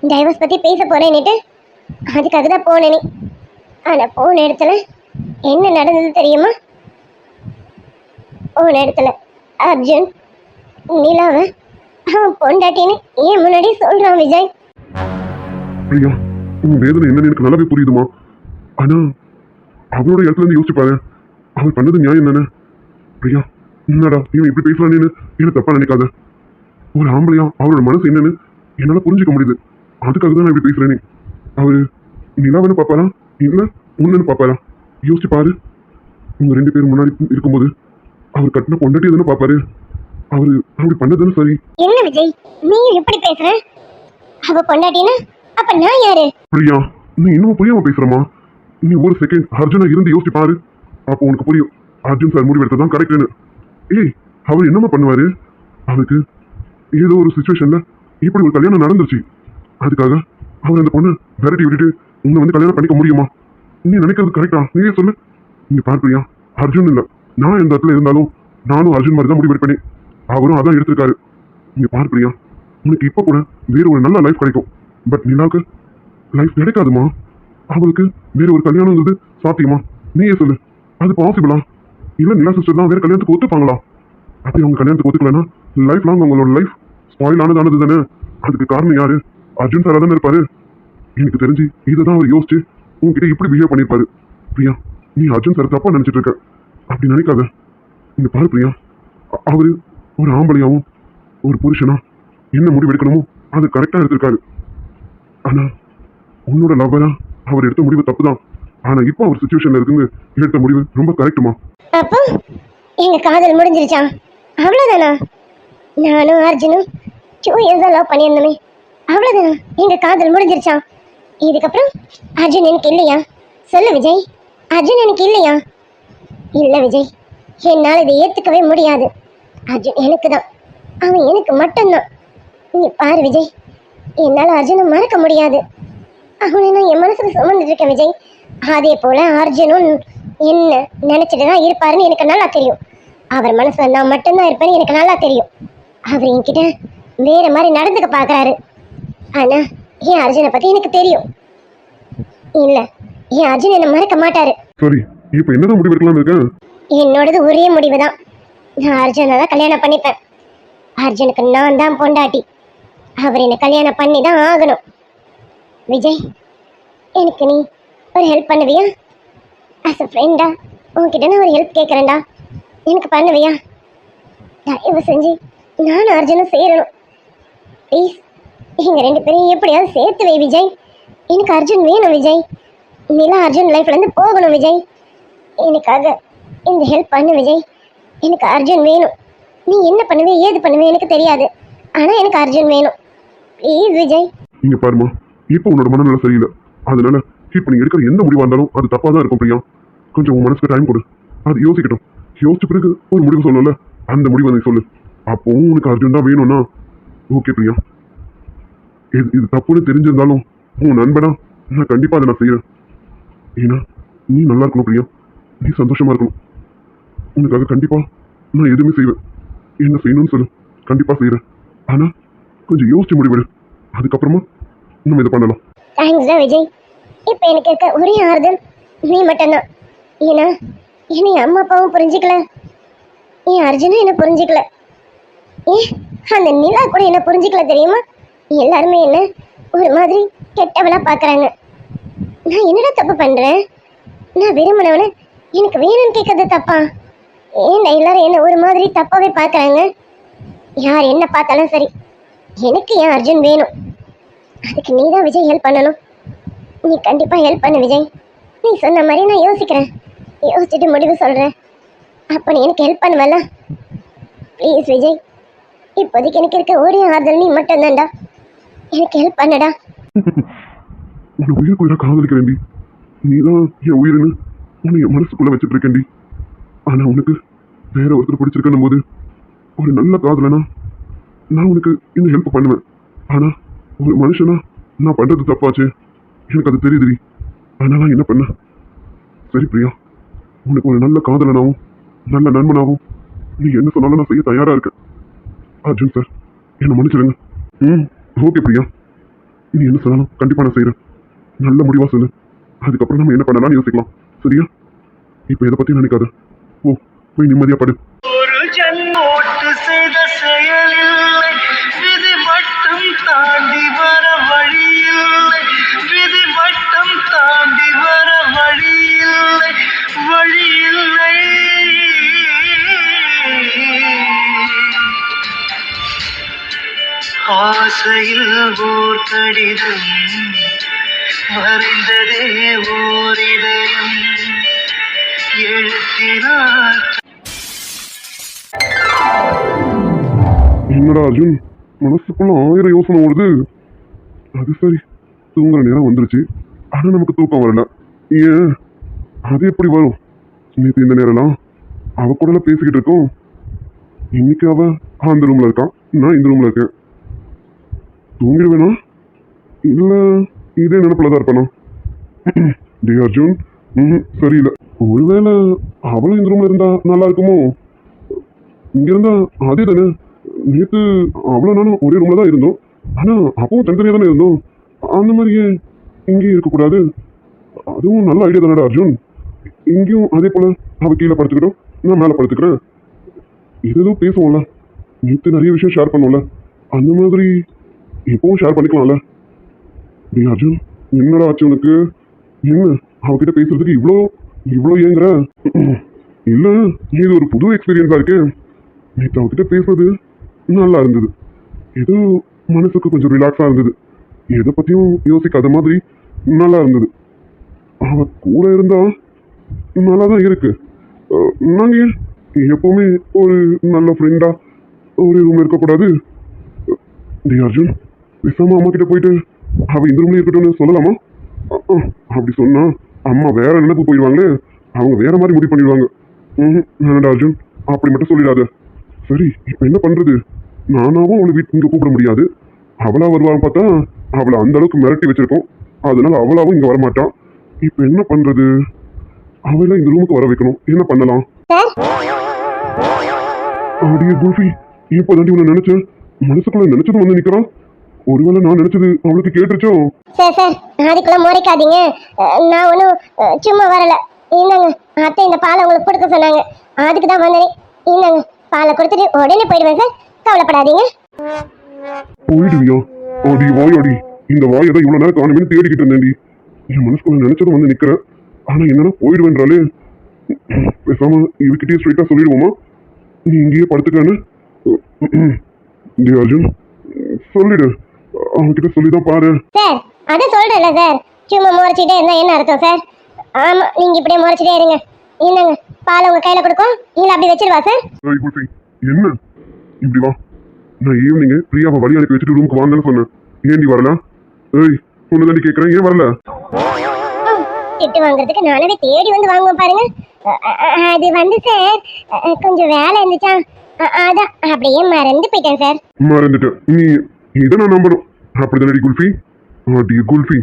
டைவர்ஸ் பற்றி பேச போறேன்னுட்டு. அதுக்காக தான் போனேனே. ஆனால் போன இடத்துல என்ன நடந்தது தெரியுமா? போன இடத்துல அர்ஜுன் நிலாவை அவன் பொண்டாட்டின்னு ஏன் முன்னாடி சொல்றான் விஜய்? பிரியா, உன் வேதனை என்னன்னு எனக்கு நல்லாவே புரியுதுமா. ஆனா அவரோட இடத்துல இருந்து யோசிச்சு பாரு, அவர் பண்ணது நியாயம் தானே? பிரியா, என்னடா இவன் இப்படி பேசுறானு என்ன தப்பா நினைக்காத. ஒரு ஆம்பளையா அவரோட மனசு என்னன்னு என்னால புரிஞ்சுக்க முடியுது. அதுக்காக தான் நான் இப்படி பேசுறேனே. அவரு நிலாவன்னு பாப்பாரா இல்ல உன்னன்னு பாப்பாரா? யோசிச்சு பாரு. உங்க 2 பேரும் முன்னாடி இருக்கும்போது அவர் கட்டின பொண்டாட்டி தானே பாப்பாரு. அவரு அப்படி பண்ணதானே சரி. என்ன விஜய் நீ எப்படி பேசுற? அவ பொண்டாட்டினா அப்ப நான் யாரு? பிரியா, நீ இன்னும் புரியாம பேசுறமா? நீ ஒரு செகண்ட் அர்ஜுனா இருந்து யோசிச்சு பாரு. அப்போ உனக்கு புரியும் அர்ஜுன் சார் முடிவு எடுத்ததான் கரெக்ட்னு. ஏய், அவர் என்னமா பண்ணுவாரு? அவருக்கு ஏதோ ஒரு சுச்சுவேஷன்ல இப்படி ஒரு கல்யாணம் நடந்துருச்சு. அதுக்காக அவர் அந்த பொண்ணு விரட்டி விட்டுட்டு உன்னை வந்து கல்யாணம் பண்ணிக்க முடியுமா? நீ நினைக்கிறது கரெக்டா? நீயே சொல்லு. நீங்க பாரு பிரியா, அர்ஜுன் இல்ல நான் எந்த இடத்துல இருந்தாலும் நானும் அர்ஜுன் மாதிரி தான் முடிவு எடுப்பேனே. அவரும் அதான் எடுத்திருக்காரு. நீங்க பாரு பிரியா, உனக்கு இப்ப கூட வேற ஒரு நல்ல லைஃப் கிடைக்கும். பட் நிலாவுக்கு லைஃப் கிடைக்காதுமா. அவளுக்கு வேற ஒரு கல்யாணம் சாத்தியமா? நீயே சொல்லு. அது பாசிபிளா? இல்ல நிலா சிஸ்டர் தான் வேற கல்யாணத்துக்கு ஒத்துப்பாங்களா? அப்படி அவங்க கல்யாணத்துக்கு ஒத்துக்கலன்னா லைஃப் லாங் அவங்களோட லைஃப் ஸ்பாயில் ஆனது தானே. அதுக்கு காரணம் யாரு? அர்ஜுன் சாரா தானே இருப்பாரு. எனக்கு தெரிஞ்சு இதைதான் அவர் யோசிச்சு உங்ககிட்ட இப்படி பிஹேவ் பண்ணிருப்பாரு. பிரியா, நீ அர்ஜுன் சார் தப்பா நினைச்சிட்டு இருக்க. அப்படி நினைக்காத. நீங்க பாரு பிரியா, அவரு ஒரு ஆம்பளையாவும் ஒரு புருஷனா என்ன முடிவு எடுக்கணுமோ அது கரெக்டா எடுத்திருக்காரு. ஆனா உன்னோட லவ்வரா அவர் எடுத்த முடிவு தப்புதான். ஆனா இப்போ அவர் சுச்சுவேஷன்ல இருந்து எடுத்த முடிவு ரொம்ப கரெக்டுமா. அப்போ எங்க காதல் முடிஞ்சிருச்சா? அவ்வளவுதானா? நானும் அர்ஜுனும் 2 years லவ் பண்ணியிருந்தோமே, அவ்வளவுதானா? எங்க காதல் முடிஞ்சிருச்சா? இதுக்கப்புறம் அர்ஜுன் எனக்கு இல்லையா? சொல்லு விஜய், அர்ஜுன் எனக்கு இல்லையா? இல்ல விஜய், என்னால் இதை ஏத்துக்கவே முடியாது. அர்ஜுன் எனக்கு தான், அவன் எனக்கு மட்டும்தான். நீ பாரு விஜய், என்னால் அர்ஜுனை மறக்க முடியாது. அவனை நான் என் மனசுல சுமந்துட்டு இருக்கேன் விஜய். அதே போல அர்ஜுனும் என்ன நினைச்சிட்டு தான் இருப்பாருன்னு எனக்கு நல்லா தெரியும். அவர் மனசுல நான் மட்டும்தான் இருப்பேன்னு எனக்கு நல்லா தெரியும். அவர் என்கிட்ட வேற மாதிரி நடந்துக்க பாக்குறாரு. ஆனா என் அர்ஜுனை பத்தி எனக்கு தெரியும். இல்ல, என் அர்ஜுன் என்ன மறக்க மாட்டாரு. சரி, இப்போ என்னதான் முடிவு எடுக்கலாம் இருக்க? என்னோடது ஒரே முடிவு தான். நான் அர்ஜுனை தான் கல்யாணம் பண்ணிப்பேன். அர்ஜுனுக்கு நான் தான் பொண்டாட்டி. அவர் என்ன கல்யாணம் பண்ணி தான் ஆகணும். விஜய், எனக்கு நீ ஒரு ஹெல்ப் பண்ணுவியா? ஆஸ் அ ஃப்ரெண்டா உன்கிட்ட நான் ஒரு ஹெல்ப் கேட்குறேன்டா. எனக்கு பண்ணுவியா? தயவு செஞ்சு நானும் அர்ஜுனும் சேரணும் ப்ளீஸ். எங்க 2 பேரையும் எப்படியாவது சேர்த்து வை விஜய். எனக்கு அர்ஜுன் வேணும் விஜய். நிலா அர்ஜுன் லைஃப்லேருந்து போகணும் விஜய். எனக்காக இந்த ஹெல்ப் பண்ணு விஜய். எனக்கு அர்ஜுன் வேணும். நீ என்ன பண்ணுவே ஏது பண்ணுவே எனக்கு தெரியாது. ஆனால் எனக்கு அர்ஜுன் வேணும் ப்ளீஸ் விஜய். நீங்க பாருமா, இப்போ உன்னோட மனநிலை சரியில்லை. அதனால இப்போ நீங்க எடுக்கிற எந்த முடிவா இருந்தாலும் அது தப்பா தான் இருக்கும் பிரியா. கொஞ்சம் உன் மனசுக்கு டைம் கொடு, அது யோசிக்கட்டும். யோசிச்ச பிறகு ஒரு முடிவு சொல்லல, அந்த முடிவை நீ சொல்லு. அப்போ உனக்கு அர்ஜுன் தான் வேணும்னா ஓகே பிரியா. இது தப்புன்னு தெரிஞ்சிருந்தாலும் உன் நண்பனா நான் கண்டிப்பா அதை நான் செய்யறேன். ஏன்னா நீ நல்லா இருக்கணும் பிரியா, நீ சந்தோஷமா இருக்கணும். உனக்காக கண்டிப்பா நான் எதுவுமே செய்வேன். என்ன செய்யணும்னு சொல்லு, கண்டிப்பா செய்யறேன். ஆனா கொஞ்சம் யோசிச்சு முடிவெடு, அதுக்கப்புறமா நம்ம இதை பண்ணலாம். தேங்க்ஸ்டா விஜய். இப்போ எனக்கு இருக்க ஒரே ஆறுதல் நீ மட்டும்தான். ஏன்னா என்னை அம்மா அப்பாவும் புரிஞ்சிக்கல, என் அர்ஜுனும் என்ன புரிஞ்சிக்கல, அந்த நிலா கூட என்ன புரிஞ்சிக்கல தெரியுமா? எல்லாருமே என்ன ஒரு மாதிரி கெட்டவளா பார்க்குறாங்க. நான் என்னடா தப்பு பண்ணுறேன்? நான் விரும்பினவனை எனக்கு வேணும்னு கேட்கறது தப்பா? ஏன்டா எல்லாரும் என்ன ஒரு மாதிரி தப்பாவே பார்க்குறாங்க? யார் என்ன பார்த்தாலும் சரி, எனக்கு என் அர்ஜுன் வேணும். அதுக்கு நீ தான் விஜய் ஹெல்ப் பண்ணணும். நீ கண்டிப்பாக ஹெல்ப் பண்ணு விஜய். நீ சொன்ன மாதிரி நான் யோசிக்கிறேன், யோசிச்சுட்டு முடிவு சொல்கிறேன். அப்போ நீ எனக்கு ஹெல்ப் பண்ணுவல்ல? ப்ளீஸ் விஜய், இப்போதைக்கு எனக்கு இருக்க ஒரே ஆறுதல் நீ மட்டும்தான்டா. எனக்கு ஹெல்ப் பண்ணுடா. உன்னை உயிருக்கு உயிராக காதலிக்கிறேன்டி. நீ தான் என் உயிரின்னு உன்னை என் மனசுக்குள்ள வச்சுட்டு இருக்கேன்டி. ஆனா உனக்கு வேற ஒருத்தர் பிடிச்சிருக்கணும் போது ஒரு நல்ல காதலனா நான் உனக்கு இந்த ஹெல்ப் பண்ணுவேன். ஆனா ஒரு மனுஷனா நான் பண்றது தப்பாச்சு, எனக்கு அது தெரியுதுடி. ஆனா நான் என்ன பண்ண? சரி பிரியா, உனக்கு ஒரு நல்ல காதலனாவும் நல்ல நண்பனாவும் நீ என்ன சொன்னாலும் நான் செய்ய தயாரா இருக்கேன். அர்ஜுன் சார் என்ன மன்னிச்சிடுங்க. ஓகே பிரியா, நீ என்ன சொன்னாலும் கண்டிப்பா நான் செய்யறேன். நல்ல முடிவா சொல்லு, அதுக்கப்புறம் நம்ம என்ன பண்ணலாம்னு யோசிக்கலாம். சரியா? இப்ப இதை பத்தி நினைக்காத, போய் நிம்மதியா படு. ஒரு ஜன்னோட்டு செய்த செயலில்லை ஓசையில் ஓர் கடிதம் மறைந்ததே ஓர் இதயம் எழுத்தினார். என்னடா அர்ஜுன், மனசுக்குள்ள 1000 யோசனை ஓடுது. அது சரி, தூங்குற நேரம் வந்துருச்சு. ஆனா நமக்கு தூக்கம் வரல. ஏன் அது எப்படி வரும்? நேற்று இந்த நேரம்லாம் அவ கூட பேசிக்கிட்டு இருக்கோம். இன்னைக்கு அவ அந்த ரூம்ல இருக்கான், நான் இந்த ரூம்ல இருக்கேன். தூங்கிடுவேனா இல்ல இதே நினைப்புல தான் இருப்பானா? டே அர்ஜுன், சரியில்லை. ஒருவேளை அவளும் இந்த ரூம்ல இருந்தா நல்லா இருக்குமோ? இங்க இருந்தா அதே தானே. நேற்று அவ்வளோ நானும் ஒரே ரூம்ல தான் இருந்தோம். ஆனா அப்பவும் தனித்தனியாக தானே இருந்தோம். அந்த மாதிரியே இங்கேயும் இருக்கக்கூடாது. அதுவும் நல்ல ஐடியா தானடா அர்ஜுன். இங்கேயும் அதே போல அவ கீழே படுத்துக்கிட்டோம், நான் மேலே படுத்துக்கிறேன். ஏதோ பேசுவோம்ல, நேற்று நிறைய விஷயம் ஷேர் பண்ணுவோம்ல, அந்த மாதிரி இப்பவும் ஷேர் பண்ணிக்கலாம்ல. டே அர்ஜுன், என்னடா ஆச்சு உனக்கு? என்ன அவகிட்ட பேசுறதுக்கு இவ்வளோ இவ்வளோ ஏங்குற? இல்லை, இது ஒரு புது எக்ஸ்பீரியன்ஸாக இருக்கு. நேற்று அவகிட்ட பேசுறது நல்லா இருந்தது. ஏதோ மனசுக்கு கொஞ்சம் ரிலாக்ஸாக இருந்தது. எதை பற்றியும் யோசிக்காத மாதிரி நல்லா இருந்தது. அவ கூட இருந்தா நல்லா தான் இருக்கு. நாங்கள் ஏன் எப்பவுமே ஒரு நல்ல ஃப்ரெண்டா ஒரு ரூம் இருக்கக்கூடாது? டே அர்ஜுன், பேசாம அம்மா கிட்ட போயிட்டு அவ இந்த ரூம்ல இருக்கட்டும்னு சொல்லலாமா? அப்படி சொன்னா அம்மா வேற நினைப்பு போயிடுவாங்களே, அவங்க வேற மாதிரி முடிவு பண்ணிடுவாங்க. வேணாடா அர்ஜுன், அப்படி மட்டும் சொல்லிடாத. சரி, இப்போ என்ன பண்றது? நானாவும் அவளை வீட்டுக்கு இங்கே கூப்பிட முடியாது. அவளா வருவான்னு பார்த்தா அவளை அந்த அளவுக்கு மிரட்டி வச்சிருக்கோம். அதனால அவளாவும் இங்க வரமாட்டான். இப்போ என்ன பண்றது? அவளை இந்த ரூமுக்கு வர வைக்கணும். என்ன பண்ணலாம்? அடியே குல்ஃபி, இப்போதாண்டி உன்னை நினைச்சேன். மனசுக்குள்ள நினைச்சது வந்து நிக்கிறான். ஒருவேளை நான் நினைச்சது அவளுக்கு கேட்டுருச்சோ? சார் சார், அதுக்குள்ள முறைக்காதீங்க. நான் ஒன்றும் சும்மா வரல. இந்தாங்க அத்தை, இந்த பாலை உங்களுக்கு கொடுக்க சொன்னாங்க, அதுக்கு தான் வந்தேன். இந்தாங்க பாலை கொடுத்துட்டு உடனே போயிடுவேன் சார், கவலைப்படாதீங்க. போயிடுவியா? அடி வாயாடி, இந்த வாயை தான் இவ்வளவு நேரம் காணுமே தேடிக்கிட்டு இருந்தேன்டி. என் மனசுக்குள்ள நினைச்சதும் வந்து நிக்கிறேன். ஆனா என்னன்னா போயிடுவேன்றாலே. பேசாம இவகிட்டயே ஸ்ட்ரைட்டா சொல்லிடுவோமா, நீ இங்கேயே படுத்துக்கானு? அர்ஜுன், சொல்லிடு. அவன்கிட்ட சொல்லிதான் பாரு. சார் அதை சொல்றேன்ல சார், சும்மா முறைச்சிட்டே இருந்தா என்ன அர்த்தம் சார்? ஆமா, நீங்க இப்படியே முறைச்சிட்டே இருங்க. என்னங்க பாலை உங்க கையில கொடுக்கும், இல்ல அப்படி வச்சிருவா சார்? என்ன இப்படி வா? நான் ஈவினிங் பிரியாவை வழி அனுப்பி வச்சுட்டு ரூமுக்கு வாங்கன்னு சொன்னேன். ஏன்டி வரல? ஏய், சொன்னதாண்டி கேட்கறேன், ஏன் வரல? திட்டு வாங்குறதுக்கு நானே தேடி வந்து வாங்குவேன் பாருங்க. அது வந்து சார், கொஞ்சம் வேலை இருந்துச்சா, அதான் அப்படியே மறந்து போயிட்டேன் சார். மறந்துட்டேன்? நீ இதை நான் நம்பணும். அப்படிதானடி குல்ஃபி? அடி குல்ஃபி,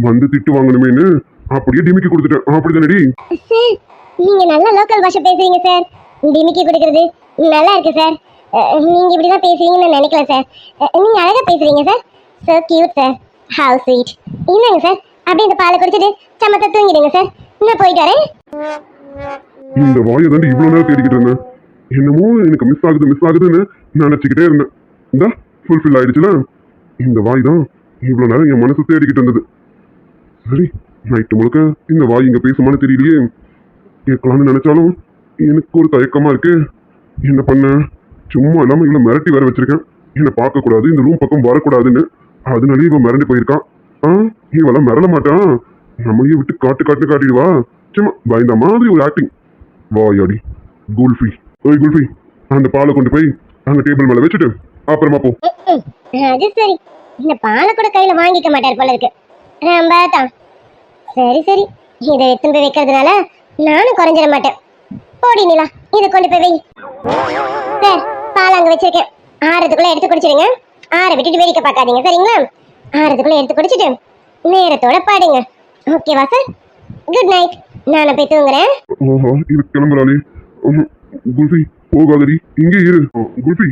வந்து திட்டு வாங்கணுமேனு அப்படியே டிமிக்கி கொடுத்துட்டேன். அப்படிதானடி? சார், நீங்க நல்ல லோக்கல் பாஷை பேசுறீங்க சார். டிமிக்கி கொடுக்கறது நல்லா இருக்கு சார். நீங்க இப்படிதான் பேசுவீங்கன்னு நான் நினைக்கல சார். நீங்க அழகா பேசுறீங்க sir. So cute sir. Have sweet. என்னங்க சார், அப்படியே இந்த பாலை குடிச்சிட்டு சமத்தை தூங்கிடுங்க சார். நான் போயிட்டு வரேன். இந்த வாயை தாண்டி இவ்வளவு நேரம் தேடிக்கிட்டு இருந்தேன். என்னமோ எனக்கு மிஸ் ஆகுதுன்னு நினைச்சுக்கிட்டே இருந்தேன். இந்த ஃபுல்ஃபில் ஆயிடுச்சுல. இந்த வாய் தான் இவ்வளவு நேரம் என் மனசு தேடிக்கிட்டு இருந்தது. சரி, நைட்டு முழுக்க இந்த வாய் இங்க பேசுமான்னு தெரியலையே. கேட்கலான்னு நினைச்சாலும் எனக்கு ஒரு தயக்கமா இருக்கு. என்ன பண்ண? சும்மா இல்லாம இவ்வளவு மிரட்டி வேற வச்சிருக்கேன். என்னை பார்க்க கூடாது, இந்த ரூம் பக்கம் வரக்கூடாதுன்னு. அதனால இவன் மிரண்டு போயிருக்கான். இவெல்லாம் மிரள மாட்டான். நம்மளையே விட்டு காட்டிடுவா. சும்மா பயந்த மாதிரி ஒரு ஆக்டிங். வாயாடி குல்ஃபி. ஓய் குல்ஃபி, அந்த பாலை கொண்டு போய் அங்க டேபிள் மேல வச்சுட்டு அப்புறமா போ. அது சரி, இந்த பாலை கூட கையில வாங்கிக்க மாட்டார் போல இருக்கு. ரொம்ப தான். சரி சரி, இதை எடுத்துட்டு போய் வைக்கிறதுனால நானும் குறைஞ்சிட மாட்டேன். போடி நிலா, இதை கொண்டு போய் வை. சார், பால் அங்க வச்சிருக்கேன். ஆறதுக்குள்ள எடுத்து குடிச்சிடுங்க. ஆற விட்டுட்டு வேடிக்கை பார்க்காதீங்க, சரிங்களா? ஆறதுக்குள்ள எடுத்து குடிச்சிட்டு நேரத்தோட பாடுங்க. ஓகேவா சார்? Good night. நானும் போய் தூங்குறேன். ஓஹோ, இது கிளம்புறாளே. குல்ஃபி போகாதடி, இங்கே இரு. குல்ஃபி,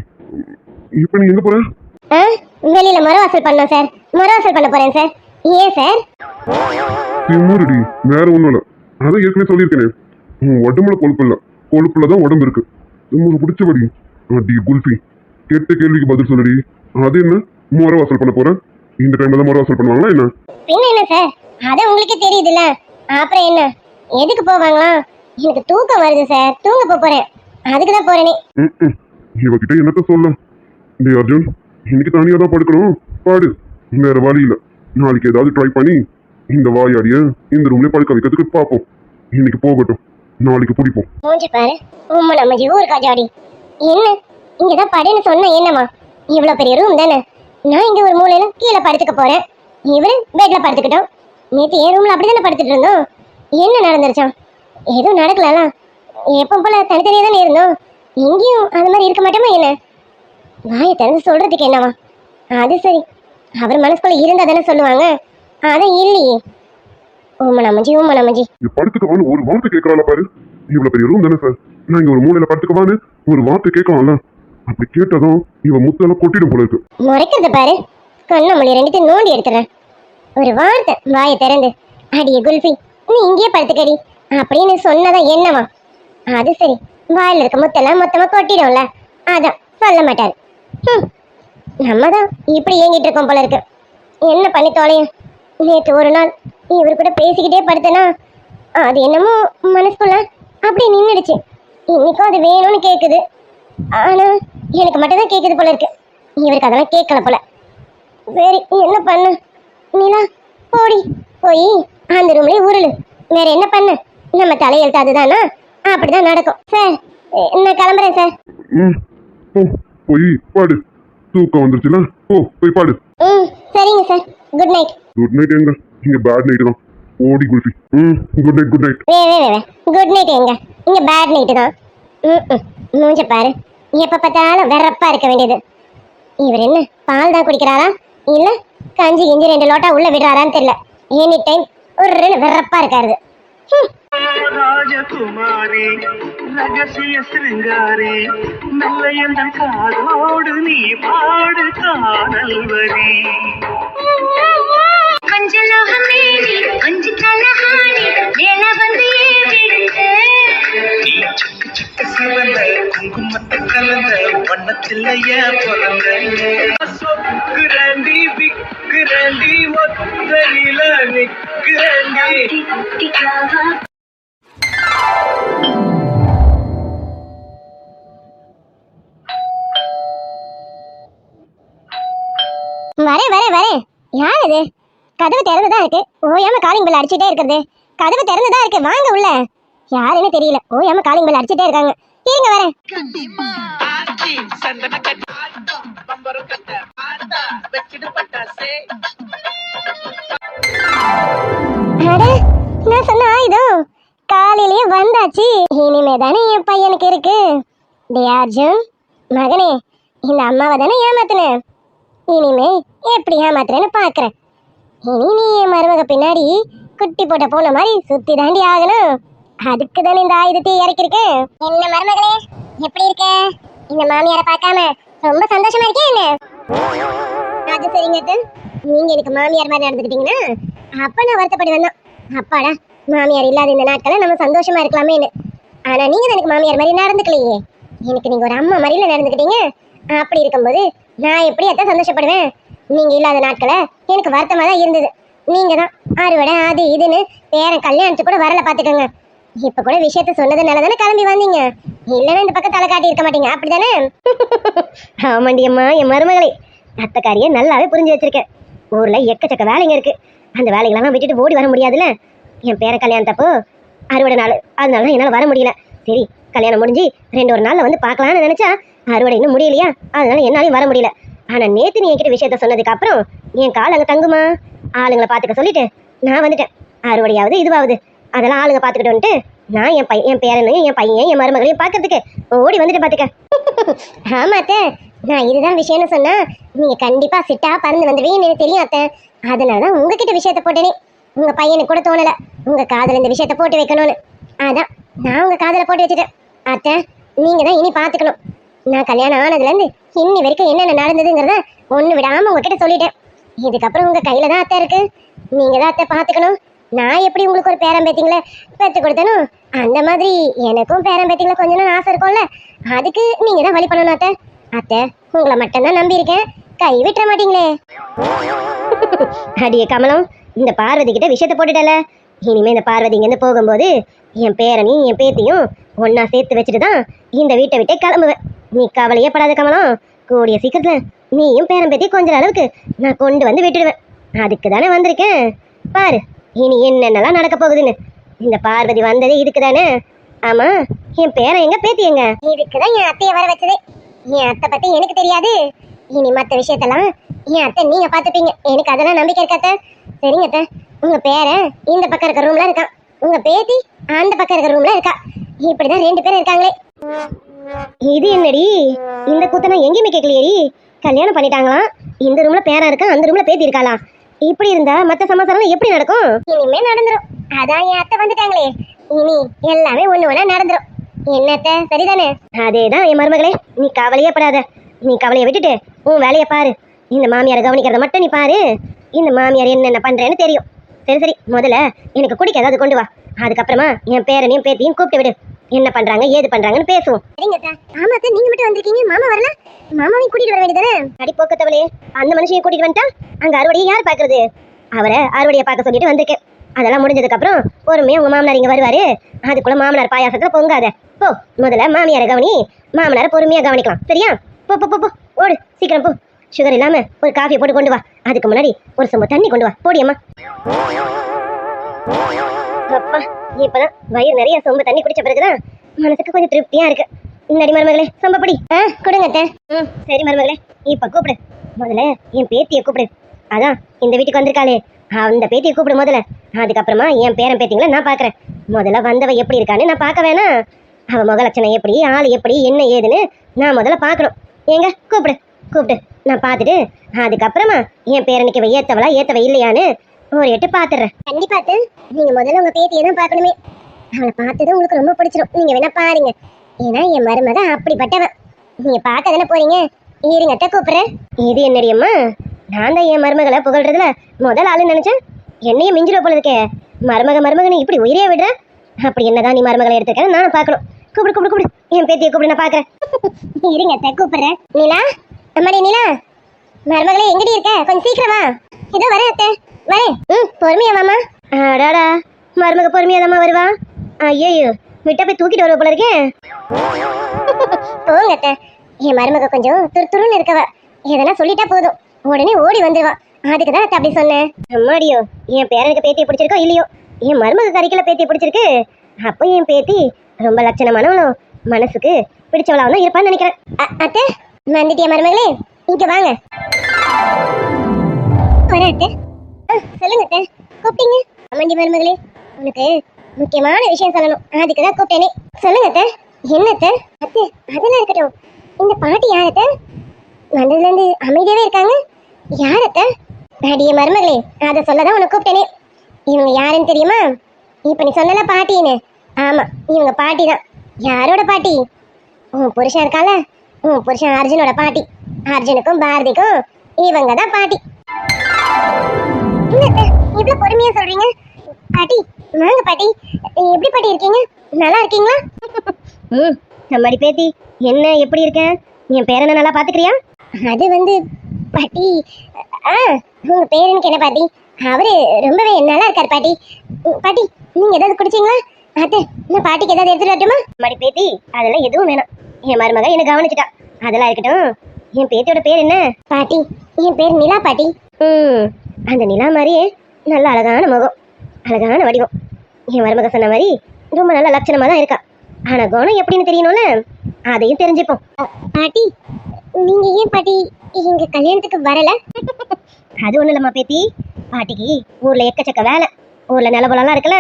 இப்ப நீ எங்க போற? வெளியில மறுவாசல் பண்ணோம் சார். மறுவாசல் பண்ண போறேன் சார். ஏன் சார்? திமுருடி, வேற ஒண்ணும் இல்ல. அதான் ஏற்கனவே சொல்லியிருக்கேனே, உடம்புல கொழுப்புலதான் உடம்பு இருக்கு. உங்களுக்கு பிடிச்சபடி. அடி குல்ஃபி, கேட்ட கேள்விக்கு பதில் சொல்லடி. அது என்ன மறுவாசல் பண்ண போறேன்? இந்த டைம்ல தான் மறுவாசல் பண்ணுவாங்களா என்ன? பின்ன என்ன சார், அது உங்களுக்கே தெரியுதுல்ல. அப்புறம் என்ன, எதுக்கு போவாங்களா? எனக்கு தூக்கம் வருது சார், தூங்க போறேன். அதுக்கு தான் போறேனே. இவகிட்ட என்னத்த சொல்ல? டே அர்ஜுன், இன்னைக்கு தனியா தான் படுக்கணும். பாடு. வேற வழி இல்ல. நாளைக்கு ஏதாவது ட்ரை பண்ணி இந்த வாயாடிய இந்த ரூம்ல படுக்க வைக்கிறதுக்கு பார்ப்போம். இன்னைக்கு போகட்டும், நாளைக்கு பிடிப்போம். மூஞ்சி பாரு, உம்மா நம்ம ஊருக்கா ஜாடி. என்ன இங்கதான் படுன்னு சொன்ன என்னம்மா? இவ்வளவு பெரிய ரூம் தானே. நான் இங்க ஒரு மூலையில கீழே படுத்துக்க போறேன், இவரு பெட்ல படுத்துக்கிட்டோம். நேற்று என் ரூம்ல அப்படிதானே படுத்துட்டு இருந்தோம். என்ன நடந்துருச்சான்? எதுவும் நடக்கலாம். எப்போ போல தனித்தனியா தானே இருந்தோம். இங்கேயும் அது மாதிரி இருக்க மாட்டோமா என்ன? வாயை திறந்து சொல்றதுக்கு என்னவா? அது சரி, அவர் மனசுக்குள்ள இருந்தா தானே சொல்லுவாங்க. அதான் இல்லையே. ஓம நமஞ்சி இங்க படுத்துக்கவான்னு ஒரு வார்த்தை கேட்கறாளா பாரு. இவ்வளவு பெரிய ரூம் தானே சார், நான் இங்க ஒரு மூலையில படுத்துக்கவான்னு ஒரு வார்த்தை கேட்கலாம்ல. அப்படி கேட்டதும் இவன் முத்தெல்லாம் கொட்டிடும் போல இருக்கு. முறைக்கிறத பாரு, கண்ண மொழி ரெண்டுத்தையும் நோண்டி எடுத்துறேன். ஒரு வார்த்தை வாயை திறந்து அடியே குல்ஃபி நீ இங்கேயே படுத்துக்கடி அப்படின்னு சொன்னதா என்னவா? அது சரி, வாயில இருக்க முத்தெல்லாம் மொத்தமா கொட்டிடும்ல, அதான் சொல்ல மாட்டாரு. நம்ம தான் இப்படி ஏங்கிட்டு இருக்கோம் போல இருக்கு. என்ன பண்ணி தொலையும்? நேற்று ஒரு நாள் இவர் கூட பேசிக்கிட்டே படுத்தனா அது என்னமோ மனசுக்குள்ள அப்படி நின்றுடுச்சு. இன்னைக்கும் அது வேணும்னு கேட்குது. ஆனா எனக்கு மட்டும் தான் கேட்குது போல இருக்கு, இவருக்கு அதெல்லாம் கேட்கல போல. சரி என்ன பண்ண நீலா, போடி போய் அந்த ரூம்லயே உருளு. வேற என்ன பண்ண? நம்ம தலையெழுத்து அதுதானா? அப்படிதான் நடக்கும். சார் நான் கிளம்புறேன் சார். போ போய் பாடு. தூக்கம் வந்துருச்சுல, போய் பாடு. சரிங்க sir, good night. Good night எங்க? இங்க பேட் நைட் தான். ஓடி kulfi. Good night good night. Good night எங்க? இங்க பேட் நைட் தான். மூஞ்ச பாரு, எப்ப பார்த்தாலும் வெறப்பா இருக்க வேண்டியது. இவர் என்ன பால் தான் குடிக்கிறாரா இல்ல கஞ்சி கிஞ்சி 2 லோட்டா உள்ள விடுறாரான்னு தெரியல. எனி டைம் ஒரு வெறப்பா இருக்காரு. ராஜகுமாரி ரகசிய சிருங்காரி நல்ல எந்த காதோடு நீ பாடு காதல் வரி. கொஞ்ச லோகமே கொஞ்ச கலஹானி மேல வந்து ஏறிடுச்சு. நீ சுக்கு சுக்கு சிவந்த குங்குமத்தை கலந்த வண்ணத்தில் பிறந்த சொக்குரண்டி விக்குரண்டி ஒத்தையில நிக்குரண்டி. வரேன். யார் இது? கதவு திறந்துதான் இருக்கு, ஓயாம காலிங் பெல் அடிச்சுட்டே இருக்கிறது. கதவு திறந்துதான் இருக்கு, வாங்க உள்ள. யாருன்னு தெரியல, ஓயாம காலிங் பெல் அடிச்சுட்டே இருக்காங்க. இருங்க வரேன். நான் சொன்ன ஆயுதம் காலையிலேயே வந்தாச்சு. இனிமே தானே என் பையனுக்கு இருக்கு. டே அர்ஜுன் மகனே, இந்த அம்மாவை தானே ஏமாத்துன, இனிமே எப்படி ஏமாத்துறேன்னு பாக்குறேன். இனி நீ என் மருமக பின்னாடி குட்டி போட்ட போன மாதிரி சுத்தி தாண்டி ஆகணும். அதுக்கு தானே இந்த ஆயுதத்தை இறக்கிருக்கேன். என்ன மருமகளே, எப்படி இருக்க? இந்த மாமியாரை பார்க்காம ரொம்ப சந்தோஷமா இருக்கேன். என்ன அது சரிங்க, நீங்க எனக்கு மாமியார் மாதிரி நடந்துக்கிட்டீங்கன்னா அப்ப நான் வருத்தப்படி வந்தோம். அப்பாடா, மாமியார் இல்லாத இந்த நாட்களை நம்ம சந்தோஷமா இருக்கலாமேன்னு. ஆனா நீங்க எனக்கு மாமியார் மாதிரி நடந்துக்கலையே, எனக்கு நீங்க ஒரு அம்மா மாதிரில நடந்துக்கிட்டீங்க. அப்படி இருக்கும்போது நான் எப்படி அதான் சந்தோஷப்படுவேன்? நீங்க இல்லாத நாட்களை எனக்கு வருத்தமா தான் இருந்தது. நீங்க தான் அறுவடை அது இதுன்னு பேரன் கல்யாணத்து கூட வரல பாத்துக்கோங்க. இப்ப கூட விஷயத்த சொன்னதுனால தானே கிளம்பி வந்தீங்க, இல்லைன்னா இந்த பக்கம் தலை காட்டி இருக்க மாட்டீங்க, அப்படிதானே? ஆமாண்டி அம்மா, என் மருமகளை அத்தக்காரிய நல்லாவே புரிஞ்சு வச்சிருக்கேன். ஊர்ல எக்கச்சக்க வேலைங்க இருக்கு, அந்த வேலைகளெல்லாம் விட்டுட்டு ஓடி வர முடியாதுல்ல. என் பேர கல்யாணத்தப்போ அறுவடை நாள், அதனால என்னால் வர முடியல. சரி, கல்யாணம் முடிஞ்சு 2 நாள்ல வந்து பார்க்கலான்னு நினைச்சா அறுவடை இன்னும் முடியலையா, அதனால என்னாலையும் வர முடியல. ஆனா நேத்து நீ என்கிட்ட விஷயத்த சொன்னதுக்கு அப்புறம் என் கால் அங்க தங்குமா, ஆளுங்களை பாத்துக்க சொல்லிட்டு நான் வந்துட்டேன். அறுவடையாவது இதுவாகுது அதெல்லாம் ஆளுங்க பாத்துக்கிட்டு நான் என் பேரனையும் என் பையன் என் மருமகளையும் பாக்கிறதுக்கு ஓடி வந்துட்டு பாத்துக்க. ஆமா அத்தை, நான் இதுதான் விஷயம்னு சொன்னா நீங்க கண்டிப்பா சிட்டா பறந்து வந்துடுவீங்கன்னு எனக்கு தெரியும் அத்தை. அதனாலதான் உங்ககிட்ட விஷயத்த போட்டேனே. உங்க பையனுக்கு கூட தோணல உங்க காதல இந்த விஷயத்த போட்டு வைக்கணும்னு, அதான் நான் உங்க காதல போட்டு வச்சுட்டேன். அத்தை நீங்க தான் இனி பாத்துக்கணும். நான் கல்யாணம் ஆனதுல இருந்து இன்னி வரைக்கும் என்னென்ன நடந்ததுங்கிறத ஒண்ணு விடாம உங்ககிட்ட சொல்லிட்டேன். இதுக்கப்புறம் உங்க கையில தான் அத்தை இருக்கு, நீங்க தான் அத்தை பாத்துக்கணும். நான் எப்படி உங்களுக்கு ஒரு பேரம் பேத்திங்கள பெற்று கொடுத்தனோ அந்த மாதிரி எனக்கும் பேரம் பேத்திங்கள கொஞ்சம் நாள் ஆசை இருக்கும்ல, அதுக்கு நீங்க தான் வழி பண்ணணும் அத்தை. அத்தை உங்களை மட்டும்தான் நம்பி இருக்கேன், கை விட்டுற மாட்டீங்களே. அடியே கமலம், இந்த பார்வதி கிட்ட விஷயத்த போட்டுட்டல, இனிமே இந்த பார்வதி இங்கேருந்து போகும்போது என் பேரனையும் என் பேத்தியும் ஒன்னா சேர்த்து வச்சுட்டு தான் இந்த வீட்டை விட்டே கிளம்புவேன். நீ கவலையே படாத கமலம், கூடிய சீக்கிரத்துல நீயும் பேரம் பேத்தி கொஞ்ச அளவுக்கு நான் கொண்டு வந்து விட்டுடுவேன். அதுக்கு தானே வந்திருக்கேன். பாரு இனி என்னென்னலாம் நடக்க போகுதுன்னு. இந்த பார்வதி வந்ததே இதுக்கு தானே. ஆமா, என் பேரன் எங்க, பேத்தி எங்க? இதுக்குதான் என் அத்தையை வர வச்சது. என் அத்தை பத்தி எனக்கு தெரியாது. இனி மற்ற விஷயத்தெல்லாம் என் அத்தை நீங்க பாத்துப்பீங்க. எனக்கு அதெல்லாம் நம்பிக்கை இருக்காத்த. சரிங்க அத்தை, உங்க பேரன் இந்த பக்கம் இருக்க ரூம்ல இருக்கான், உங்க பேத்தி அந்த பக்கம் இருக்க ரூம்ல இருக்கா. இப்படிதான் 2 பேரும் இருக்காங்களே. இது என்னடி இந்த கூத்த நான் எங்கேயுமே கேட்கலையேடி. கல்யாணம் பண்ணிட்டாங்களாம், இந்த ரூம்ல பேரன் இருக்கா, அந்த ரூம்ல பேத்தி இருக்காளா? இப்படி இருந்தா மத்த சமாசாரம் எப்படி நடக்கும்? இனிமே நடந்துரும். அதான் என் அத்தை வந்துட்டாங்களே, இனி எல்லாமே ஒண்ணு ஒண்ணா நடந்துரும். என்னத்த சரிதானே? அதேதான் என் மருமகளே, நீ கவலையே படாத. நீ கவலையை விட்டுட்டு உன் வேலையை பாரு. இந்த மாமியாரை கவனிக்கிறத மட்டும் நீ பாரு. இந்த மாமியார் என்னென்ன பண்றேன்னு தெரியும். சரி சரி, முதல்ல எனக்கு குடிக்க ஏதாவது கொண்டு வா. அதுக்கப்புறமா என் பேரனையும் பேத்தியும் கூப்பிட்டு விடு. என்ன பண்றாங்க ஏது பண்றாங்கன்னு பேசுவோம். ஆமா அத்தை, நீங்க மட்டும் வந்திருக்கீங்க, மாமா வரல? மாமாவையும் கூட்டிட்டு வர வேண்டியதானே? அடி போக்கத்தவளே, அந்த மனுஷனையும் கூட்டிட்டு வந்துட்டா அங்க அறுவடையை யார் பாக்குறது? அவரை அறுவடையை பார்க்க சொல்லிட்டு வந்திருக்கேன். அதெல்லாம் முடிஞ்சதுக்கு அப்புறம் பொறுமையா உங்க மாமனார் இங்க வருவாரு. அதுக்குள்ள மாமனார் பாயாசத்துல பொங்காத. போ, முதல்ல மாமியாரை கவனி, மாமனாரை பொறுமையா கவனிக்கலாம். சரியா? போ போ போ, ஓடு சீக்கிரம் போ. சுகர் இல்லாம ஒரு காஃபி போட்டு கொண்டு வா. அதுக்கு முன்னாடி ஒரு சொம்பு தண்ணி கொண்டு வா. போடியம்மா. அப்பா, இப்பதான் வயிறு நிறைய சொம்பு தண்ணி குடிச்ச பிறகுதான் மனசுக்கு கொஞ்சம் திருப்தியா இருக்கு. இந்தடி மருமகளே, சொம்பப்படி. கொடுங்க அத்தை. சரி மருமகளே, இப்ப கூப்பிடு. முதல்ல என் பேத்தியை கூப்பிடு. அதான் இந்த வீட்டுக்கு வந்திருக்காளே, அந்த பேத்தியை கூப்பிடு முதல்ல. அதுக்கப்புறமா என் பேரன் பேத்திங்களை நான் பாக்குறேன். முதல்ல வந்தவ எப்படி இருக்கான்னு நான் பார்க்க வேணா? அவ முகலட்சணம் எப்படி, ஆள் எப்படி, என்ன ஏதுன்னு நான் முதல்ல பார்க்கணும். ஏங்க கூப்பிடு, கூப்பிட்டு நான் பார்த்துட்டு அதுக்கப்புறமா என் பேரனுக்கு இவ ஏத்தவளா ஏத்தவ இல்லையான்னு ஒரு எட்டு பாத்துறேன். கண்டிப்பா நீங்க முதல்ல உங்க பேத்தியை தான் பார்க்கணுமே. அவளை பார்த்ததும் உங்களுக்கு ரொம்ப பிடிச்சிடும். நீங்க வேணா பாருங்க. ஏன்னா என் மருமக அப்படிப்பட்டவன். நீங்க பார்க்க தானே போறீங்க. இருங்க அத்தை கூப்பிடுறேன். இது என்னடி அம்மா, நான் தான் என் மருமகளை புகழ்றதுல முதல் ஆளுன்னு நினைச்சேன். என்னையும் மிஞ்சிட போல இருக்கே. மருமகனை இப்படி உயிரே விடுற. அப்படி என்னதான் நீ மருமகளை எடுத்துக்க நான் பார்க்கணும். கூப்பிடு கூப்பிடு கூப்பிடு, என் பேத்தியை கூப்பிடு, நான் பாக்குறேன். இருங்க அத்தை கூப்பிடுறேன். நீலா, அம்மாடி நீலா, மருமகளே எங்கடி இருக்க? கொஞ்சம் சீக்கிரமா. இதோ வரேன் அத்தை, வரேன். பொறுமையா மாமா. அடாடா, மருமக பொறுமையா தாம்மா வருவா. ஐயோ, விட்டா போய் தூக்கிட்டு வருவ போல இருக்கேன். போங்க அத்தை, என் மருமக கொஞ்சம் துருத்துருன்னு இருக்கவ. எதனா சொல்லிட்டா போதும் உடனே ஓடி வந்துடுவா. அதுக்குதான் அத்தை அப்படி சொன்னேன். அம்மாடியோ, என் பேரனுக்கு பேத்தியை பிடிச்சிருக்கோ இல்லையோ, என் மருமக கறிக்கல பேத்தியை பிடிச்சிருக்கு. அப்போ என் பேத்தி ரொம்ப லட்சணமானவளும் மனசுக்கு பிடிச்சவளாவும் தான் இருப்பான்னு நினைக்கிறேன். அத்தை வந்துட்டியா மருமகளே? இங்க வாங்க. வரேன் அத்தை. சொல்லுங்க அத்தை, கூப்பிட்டீங்க? அம்மாண்டி மருமகளே, உனக்கு முக்கியமான விஷயம் சொல்லணும். அதுக்குதான் கூப்பிட்டேனே. சொல்லுங்க அத்தை. என்ன அத்தை? அத்தை அதெல்லாம் இருக்கட்டும், இந்த பாட்டி யார் அத்தை? வந்ததுல இருந்து அமைதியாவே இருக்காங்க. யார் அத்தை? அடியே மருமகளே, அதை சொல்லதான் உனக்கு கூப்பிட்டேனே. இவங்க யாருன்னு தெரியுமா? இப்ப நீ சொன்னல பாட்டின்னு. ஆமா, இவங்க பாட்டி தான். யாரோட பாட்டி? உன் புருஷன் இருக்கால, உன் புருஷன் அர்ஜுனோட பாட்டி. அர்ஜுனுக்கும் பாரதிக்கும் இவங்க தான் பாட்டி. இவ்வளவு பொறுமையா சொல்றீங்க? பாட்டி வாங்க பாட்டி. எப்படி பாட்டி இருக்கீங்க? நல்லா இருக்கீங்களா? நம்மடி பேத்தி, என்ன எப்படி இருக்க? என் பேரனை நல்லா பாத்துக்கிறியா? அது வந்து பாட்டி, உங்க பேரனுக்கு என்ன பாட்டி, அவரு ரொம்பவே நல்லா இருக்காரு பாட்டி. பாட்டி நீங்க ஏதாவது குடிச்சீங்களா? அத்தை நான் பாட்டிக்கு ஏதாவது எடுத்துட்டு வரட்டுமா? மடி பேத்தி, அதெல்லாம் எதுவும் வேணாம். என் மருமக என்ன கவனிச்சுட்டா, அதெல்லாம் இருக்கட்டும். என் பேத்தியோட பேர் என்ன? பாட்டி என் பேர் நிலா பாட்டி. அந்த நிலா மாதிரியே நல்ல அழகான முகம், அழகான வடிவம். என் மருமக சொன்ன மாதிரி ரொம்ப நல்ல லட்சணமா தான் இருக்கா. ஆனா குணம் எப்படின்னு தெரியணும்ல, அதையும் தெரிஞ்சுப்போம். பாட்டி நீங்க ஏன் பாட்டி எங்க கல்யாணத்துக்கு வரல? அது ஒண்ணு இல்லம்மா பேத்தி, பாட்டிக்கு ஊர்ல எக்கச்சக்க வேலை. ஊர்ல நிலபுலாம் இருக்குல்ல,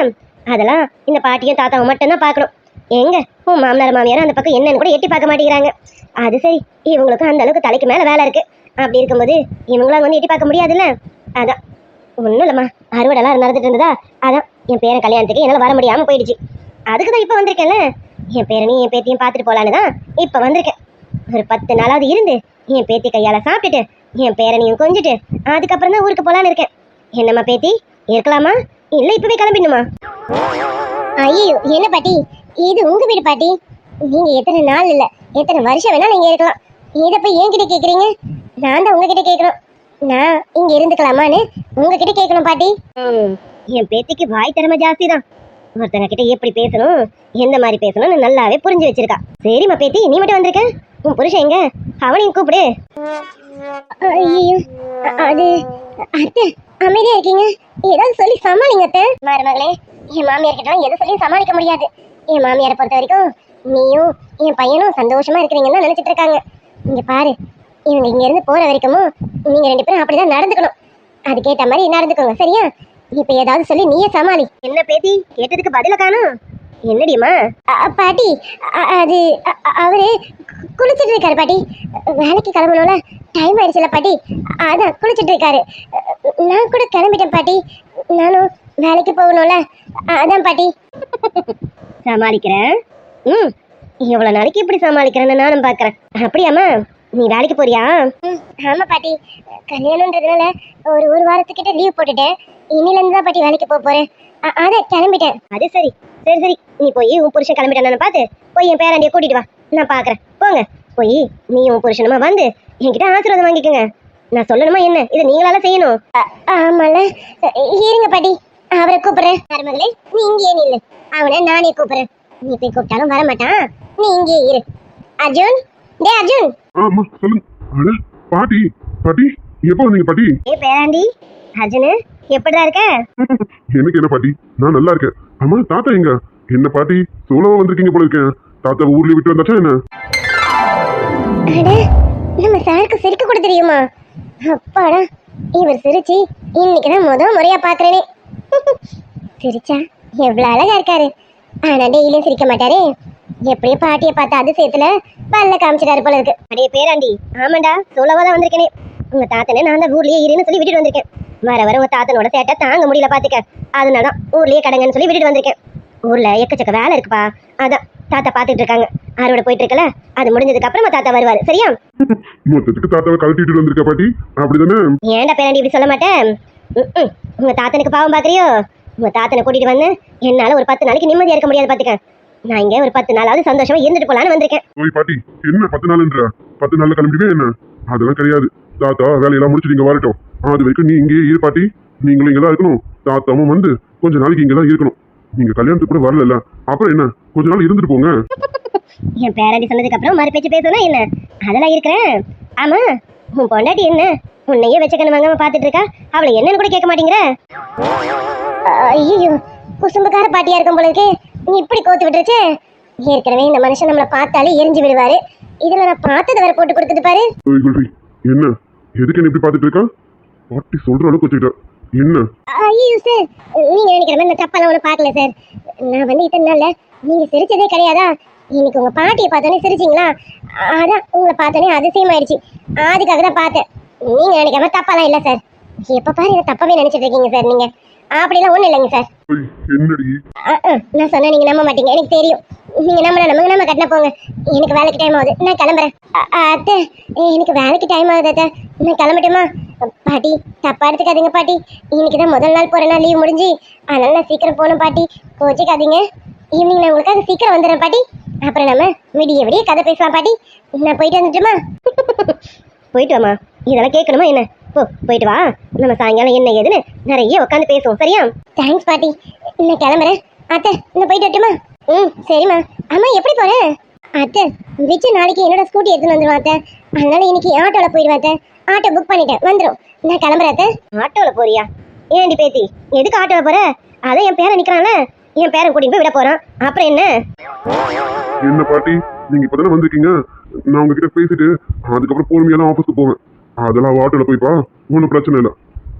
அதெல்லாம் இந்த பாட்டியும் தாத்தாவும் மட்டும்தான் பார்க்கணும். எங்க உன் மாமனார் மாமியாரும் அந்த பக்கம் என்னன்னு கூட எட்டி பார்க்க மாட்டேங்கிறாங்க. அது சரி, இவங்களுக்கும் அந்த அளவுக்கு தலைக்கு மேல வேலை இருக்கு. அப்படி இருக்கும்போது இவங்களாம் வந்து எட்டி பார்க்க முடியாதுல்ல. அதான் ஒன்றும் இல்லம்மா, அறுவடைலாம் நடந்துட்டு இருந்ததா, அதான் என் பேரன் கல்யாணத்துக்கு என்னால் வர முடியாம போயிடுச்சு. அதுக்கு தான் இப்போ வந்திருக்கேன்ல. என் பேரனையும் என் பேத்தியும் பார்த்துட்டு போலான்னு தான் இப்போ வந்திருக்கேன். ஒரு 10 நாளாவது இருந்து என் பேத்தி கையால் சாப்பிட்டுட்டு என் பேரனையும் கொஞ்சிட்டு அதுக்கப்புறம் தான் ஊருக்கு போலான்னு இருக்கேன். என்னம்மா பேத்தி, இருக்கலாமா இல்லை இப்பவே கிளம்பிடணுமா? ஐயோ என்ன பாட்டி, இது உங்க வீடு பாட்டி. நீங்க எத்தனை நாள் இல்லை எத்தனை வருஷம் வேணா நீங்க இருக்கலாம். இதை போய் என்கிட்ட கேட்குறீங்க? நான் தான் உங்ககிட்ட கேட்கணும். நான் இங்க இருந்துக்கலாமான்னு உங்ககிட்ட கேட்கணும் பாட்டி. என் பேத்திக்கு வாய் திறமை ஜாஸ்தி தான். ஒருத்தங்க கிட்ட எப்படி பேசணும், எந்த மாதிரி பேசணும்னு நல்லாவே புரிஞ்சு வச்சிருக்கா. சரிம்மா பேத்தி, நீ மட்டும் வந்திருக்க, உன் புருஷன் எங்க? அவனையும் கூப்பிடு. ஐயோ அது அத்தை அமைதியா இருக்கீங்க, ஏதாவது சொல்லி சமாளிங்க அத்தை. மருமகளே, என் மாமியார் கிட்ட எதை சொல்லி சமாளிக்க முடியாது. என் மாமியாரை பொறுத்த வரைக்கும் நீயும் என் பையனும் சந்தோஷமா இருக்கிறீங்கன்னு தான் நினைச்சிட்டு இருக்காங்க. இங்க பாரு, இவங்க இங்க இருந்து போற வரைக்கும் நீங்க 2 பேரும் அப்படிதான் நடந்துக்கணும். அதுக்கேற்ற மாதிரி நடந்துக்கோங்க, சரியா? இப்ப ஏதாவது சொல்லி நீயே சமாளி. என்ன பேத்தி, கேட்டதுக்கு பதில காணும். என்னடிமா? பாட்டி, அது அவரு குளிச்சிட்டு இருக்காரு பாட்டி. வேலைக்கு கிளம்பணும்ல, டைம் ஆயிடுச்சுல பாட்டி, அதான் குளிச்சிட்டு இருக்காரு. நான் கூட கிளம்பிட்டேன் பாட்டி, நானும் வேலைக்கு போகணும்ல, அதான் பாட்டி. சமாளிக்கிறேன். எவ்வளவு நாளைக்கு இப்படி சமாளிக்கிறேன்னு நானும் பாக்குறேன். அப்படியாம்மா, நீ வேலைக்கு போறியா? ஆமா பாட்டி, கல்யாணம்ன்றதுனால ஒரு வாரத்துக்கிட்ட லீவ் போட்டுட்டேன். இன்னில இருந்து தான் பாட்டி வேலைக்கு போறேன். அதான் கிளம்பிட்டேன். அது சரி சரி சரி, நீ போய் உன் புருஷன் கிளம்பிட்டானு பார்த்து போய் என் பேராண்டியை கூட்டிட்டு வா, நான் பாக்குறேன். போங்க, போய் நீ உன் புருஷனுமா வந்து என்கிட்ட ஆசீர்வாதம் வாங்கிக்கோங்க. நான் சொல்லணுமா என்ன, இதை நீங்களால செய்யணும். ஆமால, இருங்க பாட்டி, அவரை கூப்பிடுறேன். மருமகளே, நீ இங்கேயே நில்லு, அவனை நானே கூப்பிடுறேன். நீ போய் கூப்பிட்டாலும் வரமாட்டான், நீ இங்கேயே இரு. அர்ஜுன், டே அர்ஜுன். ஆமா சொல்லுங்க. அட பாட்டி, பாட்டி எப்போ வந்தீங்க பாட்டி? ஏ பேராண்டி, அர்ஜுனு எப்படிடா இருக்க? எனக்கு என்ன பாட்டி, நான் நல்லா இருக்கேன். ஆமா தாத்தா எங்க? என்ன பாட்டி சோலவா வந்திருக்கீங்க போல இருக்கேன். தாத்தா ஊர்ல விட்டு வந்தாச்சா என்ன? அட, நம்ம சாருக்கு சிரிக்க கூட தெரியுமா? அப்பாடா, இவர் சிரிச்சு இன்னைக்குதான் முறையா பாக்குறேனே. சிரிச்சா எவ்வளவு அழகா இருக்காரு. ஆனா டெய்லியும் சிரிக்க மாட்டாரே. எப்படியே பாட்டியை பார்த்த அதிசயத்துல பல்ல காமிச்சிட்டாரு போல இருக்கு. அடே பேராண்டி, ஆமாண்டா சோலவா தான் வந்திருக்கேனே. உங்க தாத்தனே நான் தான் ஊர்லயே இருன்னு சொல்லி விட்டுட்டு வந்திருக்கேன். வர உங்க தாத்தனோட சேட்டை தாங்க முடியல பாத்துக்க. அதனாலதான் ஊர்லயே கடங்கன்னு சொல்லி விட்டுட்டு வந்திருக்கேன். ஊர்ல எக்கச்சக்க வேலை இருக்குப்பா, அதான் தாத்தா பாத்துட்டு இருக்காங்க. அறுவடை போயிட்டு இருக்கல, அது முடிஞ்சதுக்கு அப்புறமா தாத்தா வருவாரு, சரியா? மொத்தத்துக்கு தாத்தாவை கழட்டிட்டு வந்திருக்க பாட்டி, அப்படிதானே? ஏன்டா பேராண்டி இப்படி சொல்ல மாட்டேன்? உங்க தாத்தனுக்கு பாவம் பாக்குறியோ? உங்க தாத்தனை கூட்டிட்டு வந்து என்னால ஒரு 10 நாளைக்கு நிம்மதியா இருக்க முடியாது பாத்துக்க. நான் இங்க ஒரு 10 நாளாவது சந்தோஷமா இருந்துட்டு போலான்னு வந்திருக்கேன். ஓய் பாட்டி, என்ன 10 நாள்ன்ற? 10 நாள்ல கிளம்பிடுவே என்ன? அதெல்லாம் கிடையாது. தாத்தா வேலையெல்லாம் முடிச்சுட்டு இங்க வரட்டும். அது வரைக்கும் நீ இங்கே இரு பாட்டி. நீங்களும் இங்கதான் இருக்கணும். தாத்தாவும் வந்து கொஞ்ச நாளைக்கு இங்கதான் இருக்கணும். நீங்க கல்யாணத்துக்கு கூட வரல, அப்புறம் என்ன, கொஞ்ச நாள் இருந்துட்டு போங்க. என் பேராண்டி சொன்னதுக்கு அப்புறம் மறு பேச்சு பேசணும் என்ன? அதெல்லாம் இருக்கிறேன். ஆமா, உன் பொண்டாட்டி என்ன உன்னையே வச்சக்கணும் வாங்காம பாத்துட்டு இருக்கா? அவளை என்னன்னு கூட கேட்க மாட்டேங்கிற? ஐயோ, குசும்புக்கார பாட்டியா இருக்கும் போல இருக்கு. நீ இப்படி கோத்து விட்டுருச்சு. ஏற்கனவே இந்த மனுஷன் நம்மளை பார்த்தாலே எரிஞ்சு விடுவாரு. இதுல நான் பார்த்ததை வேற போட்டு கொடுத்துட்டு பாரு. ஓய் குல்ஃபி, என்ன எதுக்கு என்ன இப்படி பாத்துட்டு இருக்கா? பாட்டி சொல்ற அளவுக்கு வச்சுக்கிட்ட என்ன? ஐயோ சார், நீங்க நினைக்கிற மாதிரி நான் தப்பாலாம் ஒன்றும் பார்க்கல சார். நான் வந்து இத்தனை நாள்ல நீங்க சிரிச்சதே கிடையாதா? இன்னைக்கு உங்க பாட்டியை பார்த்தோன்னே சிரிச்சிங்களா? அதான் உங்களை பார்த்தோன்னே அதிசயமாயிடுச்சு. அதுக்காக தான் பார்த்தேன். நீங்க நினைக்கிற மாதிரி தப்பாலாம் இல்லை சார். எப்ப பாரு இதை தப்பாவே நினைச்சிட்டு இருக்கீங்க சார். நீங்க அப்படிலாம் ஒண்ணும் இல்லைங்க சார். என்னடி? நான் சொன்னா நீங்க நம்ப மாட்டீங்க, எனக்கு தெரியும். நீங்க நம்ம கட்டின போங்க. எனக்கு வேலைக்கு டைம் ஆகுது, நான் கிளம்புறேன். அத்தை, எனக்கு வேலைக்கு டைம் ஆகுது அத்தை, நான் கிளம்பட்டுமா? பாட்டி தப்பா எடுத்துக்காதீங்க பாட்டி. இன்னைக்குதான் முதல் நாள் போறேன்னா லீவ் முடிஞ்சு, அதனால நான் சீக்கிரம் போகணும் பாட்டி, கோச்சிக்காதீங்க. ஈவினிங் நான் உங்களுக்காக சீக்கிரம் வந்துடுறேன் பாட்டி. அப்புறம் நம்ம விடிய கதை பேசலாம் பாட்டி. நான் போயிட்டு வந்துட்டுமா? போயிட்டு வாமா, இதெல்லாம் கேட்கணுமா என்ன? போயிட்டு வா. நம்ம சாயங்காலம் என்ன ஏதுன்னு நிறைய உட்காந்து பேசுவோம், சரியா? தேங்க்ஸ் பாட்டி, நான் கிளம்புறேன். அத்தை, நான் போயிட்டு வரட்டுமா? சரிம்மா. அம்மா எப்படி போறேன்? அத்தை, விச்சு நாளைக்கு என்னோட ஸ்கூட்டி எடுத்துன்னு வந்துடுவான் அத்தை. அதனால இன்னைக்கு ஆட்டோல போயிடுவேன் அத்தை. ஆட்டோ புக் பண்ணிட்டேன், வந்துடும். நான் கிளம்புறேன் அத்தை. ஆட்டோல போறியா? ஏன்டி பேத்தி, எதுக்கு ஆட்டோல போற? அதான் என் பேரன் நிக்கிறான்ல, என் பேரன் கூட்டிட்டு போய் விட போறான். அப்புறம் என்ன? என்ன பாட்டி, நீங்க இப்பதானே வந்திருக்கீங்க. நான் உங்ககிட்ட பேசிட்டு அதுக்கப்புறம் பொறுமையெல்லாம் ஆஃபீஸ்க்கு போவேன். அதெல்லாம் ஆட்டோல போய்ப்பா, ஒன்றும் பிரச்சனை இல்லை.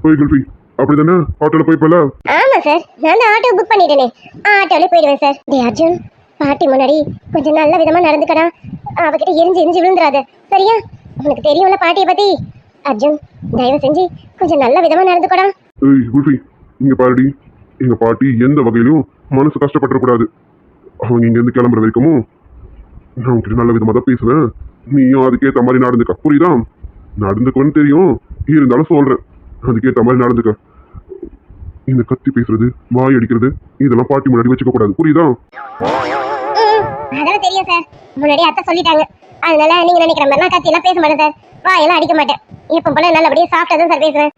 போய் குல்ஃபி, அப்படிதானே? ஆட்டோல போய்ப்பல? ஆமா சார், நான் தான் ஆட்டோ புக் பண்ணிட்டேனே, ஆட்டோல போயிடுவேன் சார். டே அர்ஜுன், பாட்டி முன்னாடி கொஞ்சம் நல்ல விதமா நடந்துக்கடா. அவகிட்ட எரிஞ்சு விழுந்துடாத, சரியா? உனக்கு தெரியும்ல பாட்டியை பத்தி. அர்ஜுன், தயவு செஞ்சு கொஞ்சம் நல்ல விதமா நடந்துக்கடா. ஏய் குல்ஃபி, இங்க பாருடி, எங்க பாட்டி எந்த வகையிலும் மனசு கஷ்டப்பட்டுறக்கூடாது. அவங்க இங்க இருந்து கிளம்புற வரைக்கும் நான் உங்ககிட்ட நல்ல விதமா தான் பேசுவேன். நீயும் அதுக்கேற்ற மாதிரி நடந்துக்க, புரியுதா? நடந்துக்குவேன்னு தெரியும், இருந்தாலும் சொல்றேன், அதுக்கேற்ற மாதிரி நடந்துக்க. இந்த கத்தி பேசுறது, வாய் அடிக்கிறது, இதெல்லாம் பாட்டி முன்னாடி வச்சுக்க கூடாது, புரியுதா? அதெல்லாம் தெரியும் சார், முன்னாடி அத்தை சொல்லிட்டாங்க. அதனால நீங்க நினைக்கிற மாதிரி நான் கத்தி எல்லாம் பேச மாட்டேன் சார், வாயெல்லாம் அடிக்க மாட்டேன். எப்ப போல நல்லபடியா சாஃப்டா தான் சார் பேசுவேன்.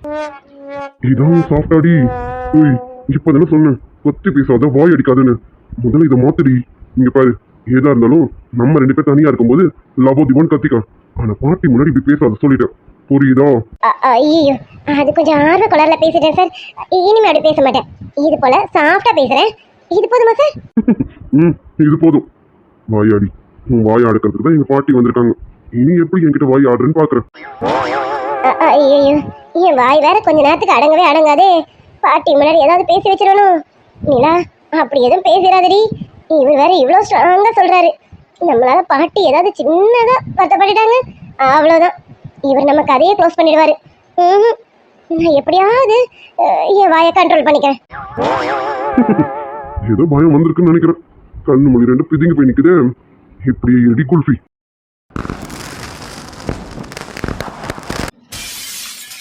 இதான் சாஃப்டாடி? ஏய், இப்பதானே சொன்னேன் கத்தி பேசாத, வாய் அடிக்காதுன்னு. முதல்ல இதை மாத்துடி. இங்க பாரு, ஏதா இருந்தாலும் நம்ம 2 பேர் தனியா இருக்கும்போது லவோ திவோன்னு கத்திக்க. ஆனா பாட்டி முன்னாடி இப்படி பேசாத சொல்லிட்டேன், புரியுதா? ஐயோ, அது கொஞ்சம் ஆர்வ குளர்ல பேசிட்டேன் சார். இனிமே அப்படி பேச மாட்டேன். இது போல சாஃப்டா பேசுறேன். இது போதுமா சார்? ம், இது போதும். வாயாடி, உன் வாய் அடக்கிறதுக்கு தான் எங்க பாட்டி வந்திருக்காங்க. இனி எப்படி என்கிட்ட வாய் ஆடுறேன்னு பாக்குறேன். ஐயோ, என் வாய் வேற கொஞ்ச நேரத்துக்கு அடங்கவே அடங்காதே. பாட்டி முன்னாடி ஏதாவது பேசி வச்சிடணும். நிலா, அப்படி எதுவும் பேசிடாதடி. இவர் வேற இவ்வளோ ஸ்ட்ராங்கா சொல்றாரு. நம்மளால பாட்டி ஏதாவது சின்னதா வருத்தப்பட்டுட்டாங்க, அவ்வளோதான். இவர் நம்ம கதையை க்ளோஸ் பண்ணிடுவாரு. நான் எப்படியாவது என் வாயை கண்ட்ரோல் பண்ணிக்கிறேன். ஏதோ பயம் வந்திருக்குன்னு நினைக்கிறேன். கண்ணு மொழி ரெண்டு பிதிங்க போய் நிக்குதே. இப்படி இடி குல்ஃபி.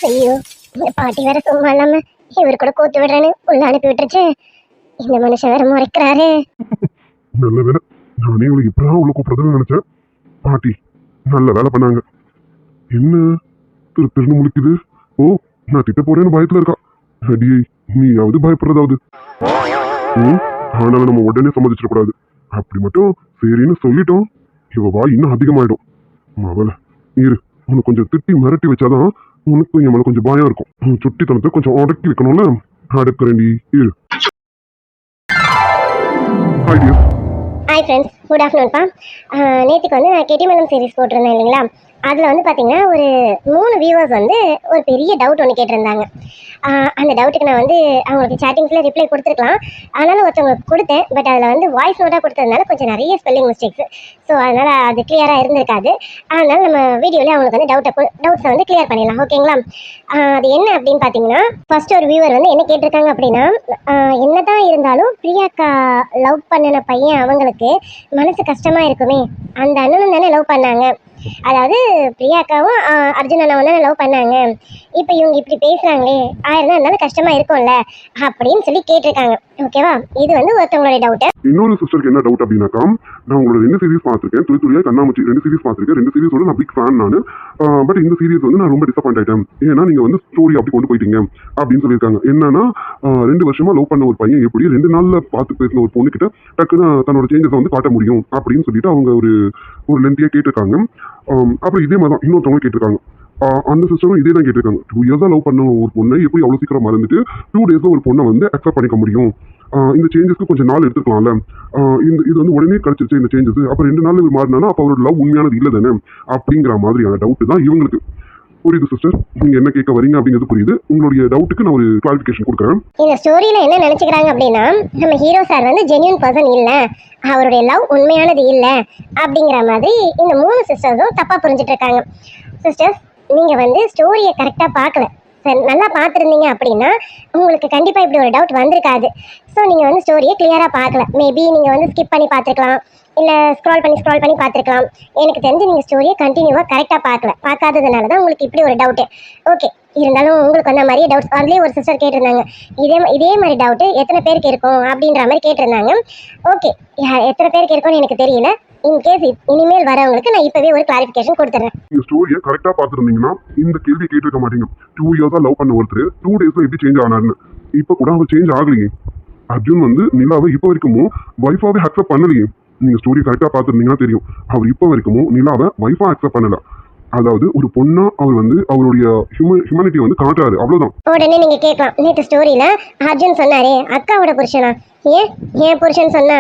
ஐயோ, இந்த பாட்டி வேற சும்மா இல்லாம இவர் கூட கோத்து விடுறேன்னு உள்ள அனுப்பி விட்டுருச்சு. இந்த மனுஷன் வேற முறைக்கிறாரு. நல்ல வேலை, நானே இவளை இப்படிதான் உள்ள கூப்பிடுறதுன்னு நினைச்சேன். பாட்டி நல்ல வேலை பண்ணாங்க. என்ன திருன்னு முழிக்குது? ஓ, நான் திட்ட போறேன்னு பயத்துல இருக்கா. அடியே, நீயாவது பயப்படுறதாவது. ஆனாலும் நம்ம உடனே சம்மதிச்சிடக்கூடாது. அப்படி மட்டும் சரின்னு சொல்லிட்டோம், இவ வாய் இன்னும் அதிகமாயிடும். அவளை இரு, உனக்கு கொஞ்சம் திட்டி மிரட்டி வச்சாதான் உனக்கு என் மேல கொஞ்சம் பயம் இருக்கும். சுட்டித்தனத்தை கொஞ்சம் அடக்கி வைக்கணும்ல, அடக்குறேன்டி இரு. Hi dear. Hi friends, good ஆஃப்டர்நூன்ப்பா. நேற்றுக்கு வந்து நான் கெட்டிமலம் சீரிஸ் போட்டிருந்தேன் இல்லைங்களா? அதில் வந்து பார்த்தீங்கன்னா ஒரு 3 வியூவர்ஸ் வந்து ஒரு பெரிய டவுட் ஒன்று கேட்டிருந்தாங்க. அந்த டவுட்டுக்கு நான் வந்து அவங்களுக்கு சேட்டிங்ஸில் ரிப்ளை கொடுத்துருக்கலாம். ஆனாலும் ஒருத்தவங்களுக்கு கொடுத்தேன். பட் அதில் வந்து வாய்ஸ் நோட்டாக கொடுத்ததுனால கொஞ்சம் நிறைய ஸ்பெல்லிங் மிஸ்டேக்ஸ். ஸோ அதனால் அது கிளியராக இருந்திருக்காது. அதனால் நம்ம வீடியோவில் அவங்களுக்கு வந்து டவுட்ஸை வந்து கிளியர் பண்ணிடலாம், ஓகேங்களா? அது என்ன அப்படின்னு பார்த்தீங்கன்னா, ஃபர்ஸ்ட் ஒரு வியூவர் வந்து என்ன கேட்டிருக்காங்க அப்படின்னா, என்னதான் இருந்தாலும் பிரியாக்கா லவ் பண்ணின பையன் அவங்களுக்கு மனசு கஷ்டமாக இருக்குமே, அந்த அண்ணனும் தானே லவ் பண்ணாங்க. அதாவது பிரியாக்காவும் அர்ஜுன் அண்ணாவும் தானே லவ் பண்ணாங்க. இப்போ இவங்க இப்படி பேசுகிறாங்களே, ஆயிரம் இருந்தாலும் கஷ்டமாக இருக்கும்ல அப்படின்னு சொல்லி கேட்டிருக்காங்க, ஓகேவா? இது வந்து ஒருத்தவங்களுடைய டவுட்டு. இன்னொரு சிஸ்டருக்கு என்ன டவுட் அப்படின்னாக்கா, நான் உங்களோட 2 சீரிஸ் பார்த்துருக்கேன். துளித்துளியா கண்ணாமூச்சி 2 சீரிஸ் பார்த்துருக்கேன். 2 சீரிஸோட நான் பிக் ஃபேன் நான். பட் இந்த சீரிஸ் வந்து நான் ரொம்ப டிசப்பாயிண்ட் ஆயிட்டேன். ஏன்னா நீங்க வந்து ஸ்டோரி அப்படி கொண்டு போயிட்டீங்க அப்படின்னு சொல்லியிருக்காங்க. என்னன்னா 2 வருஷமா லவ் பண்ண ஒரு பையன் எப்படி 2 நாள்ல பார்த்து பேசின ஒரு பொண்ணு கிட்ட டக்குன்னு தன்னோட சேஞ்சஸை வந்து காட்ட முடியும் அப்படின்னு சொல்லிட்டு அவங்க ஒரு லென்த்தியா கேட்டிருக்காங்க. அப்புறம் இதே மாதிரி தான் இன்னொருத்தவங்க கேட்டிருக்காங்க. அந்த சிஸ்டரும் இதே தான் கேட்டிருக்காங்க. 2 இயர்ஸா லவ் பண்ண ஒரு பொண்ணை எப்படி அவ்வளோ சீக்கிரம் மறந்துட்டு 2 டேஸ்ல ஒரு பொண்ணை வந்து அக்செப்ட் பண்ணிக்க முடியும்? இந்த சேஞ்சஸ்க்கு கொஞ்சம் நாள் எடுத்துக்கலாம்ல. இது வந்து உடனே கிடைச்சிருச்சு இந்த சேஞ்சஸ். அப்போ 2 நாள் இது மாறினா அப்போ அவரோட லவ் உண்மையானது இல்லை தானே அப்படிங்கிற மாதிரியான டவுட் தான் இவங்களுக்கு. புரியுது சிஸ்டர், நீங்க என்ன கேட்க வரீங்க அப்படிங்கிறது புரியுது. உங்களுடைய டவுட்டுக்கு நான் ஒரு கிளாரிஃபிகேஷன் கொடுக்குறேன். இந்த ஸ்டோரியில என்ன நினைச்சுக்கிறாங்க அப்படின்னா, நம்ம ஹீரோ சார் வந்து ஜென்யூன் பர்சன் இல்ல, அவருடைய லவ் உண்மையானது இல்ல அப்படிங்கிற மாதிரி இந்த 3 சிஸ்டர்ஸும் தப்பா புரிஞ்சுட்டு இருக்காங்க. சிஸ்டர்ஸ், நீங்க வந்து ஸ்டோரியை கரெக்டா பார்க்கல. சரி, நல்லா பார்த்துருந்தீங்க அப்படின்னா உங்களுக்கு கண்டிப்பாக இப்படி ஒரு டவுட் வந்திருக்காது. ஸோ நீங்கள் வந்து ஸ்டோரியை கிளியராக பார்க்கல. மேபி நீங்கள் வந்து ஸ்கிப் பண்ணி பார்த்துருக்கலாம், இல்லை ஸ்க்ரால் பண்ணி பார்த்துருக்கலாம். எனக்கு தெரிஞ்சு நீங்கள் ஸ்டோரியை கண்டினியூவாக கரெக்டாக பார்க்காததுனால தான் உங்களுக்கு இப்படி ஒரு டவுட்டு. ஓகே, இருந்தாலும் உங்களுக்கு அந்த மாதிரியே டவுட்ஸ் அதுலேயே ஒரு சிஸ்டர் கேட்டிருந்தாங்க. இதே மாதிரி டவுட்டு எத்தனை பேருக்கு இருக்கும் அப்படின்ற மாதிரி கேட்டிருந்தாங்க. ஓகே, எத்தனை பேருக்கு இருக்கும்னு எனக்கு தெரியல. இன்கேஸ் இனிமேல் வரவங்களுக்கு நான் இப்பவே ஒரு கிளாரிஃபிகேஷன் கொடுத்துறேன். நீங்க ஸ்டோரியை கரெக்டா பார்த்துருந்தீங்கன்னா இந்த கேள்வி கேட்டிருக்க மாட்டீங்க. 2 இயர்ஸா லவ் பண்ண ஒருத்தர் 2 டேஸ்ல எப்படி சேஞ்ச் ஆனார்னு. இப்போ கூட அவர் சேஞ்ச் ஆகலையே. அர்ஜுன் வந்து நிலாவை இப்போ வரைக்கும் வைஃபாவே அக்செப்ட் பண்ணலையே. நீங்க ஸ்டோரி கரெக்டா பார்த்துருந்தீங்கன்னா தெரியும், அவர் இப்போ வரைக்கும் நிலாவை வைஃபா அக்செப்ட் பண்ணல. அதாவது ஒரு பொண்ணா அவர் வந்து அவருடைய ஹியூமனிட்டியை வந்து காட்டுறாரு, அவ்வளவுதான். உடனே நீங்க கேட்கலாம், நேற்று ஸ்டோரியில அர்ஜுன் சொன்னாரே அக்காவோட புருஷனா, ஏன் புருஷன் சொன்னா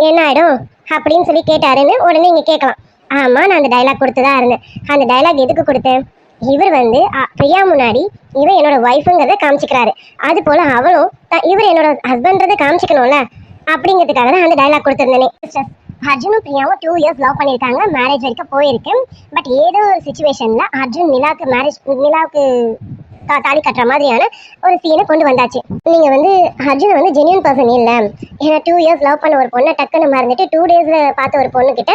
என்ன ஆயிடும் அப்படின்னு சொல்லி கேட்டாருன்னு உடனே நீங்க கேட்கலாம். ஆமா, நான் அந்த டைலாக் கொடுத்துதான் இருந்தேன். அந்த டைலாக் எதுக்கு கொடுத்தேன்? இவர் வந்து பிரியா முன்னாடி இவன் என்னோட ஒய்ஃபுங்கிறத காமிச்சிக்கிறாரு. அது போல அவளும் இவர் என்னோட ஹஸ்பண்ட்றதை காமிச்சிக்கணும்ல, அப்படிங்கிறதுக்காக தான் அந்த டைலாக் கொடுத்துருந்தேனே. அர்ஜுனும் பிரியாவும் 2 இயர்ஸ் லவ் பண்ணியிருக்காங்க, மேரேஜ் வரைக்கும் போயிருக்கு. பட் ஏதோ ஒரு சுச்சுவேஷன்ல அர்ஜுன் நிலாவுக்கு தாலி கட்டுற மாதிரியான ஒரு சீனை கொண்டு வந்தாச்சு. நீங்க வந்து அர்ஜுன் வந்து ஜென்யூன் பர்சன் இல்ல, ஏன்னா 2 இயர்ஸ் லவ் பண்ண ஒரு பொண்ணை டக்குன்னு மறந்துட்டு 2 டேஸ்ல பார்த்த ஒரு பொண்ணு கிட்ட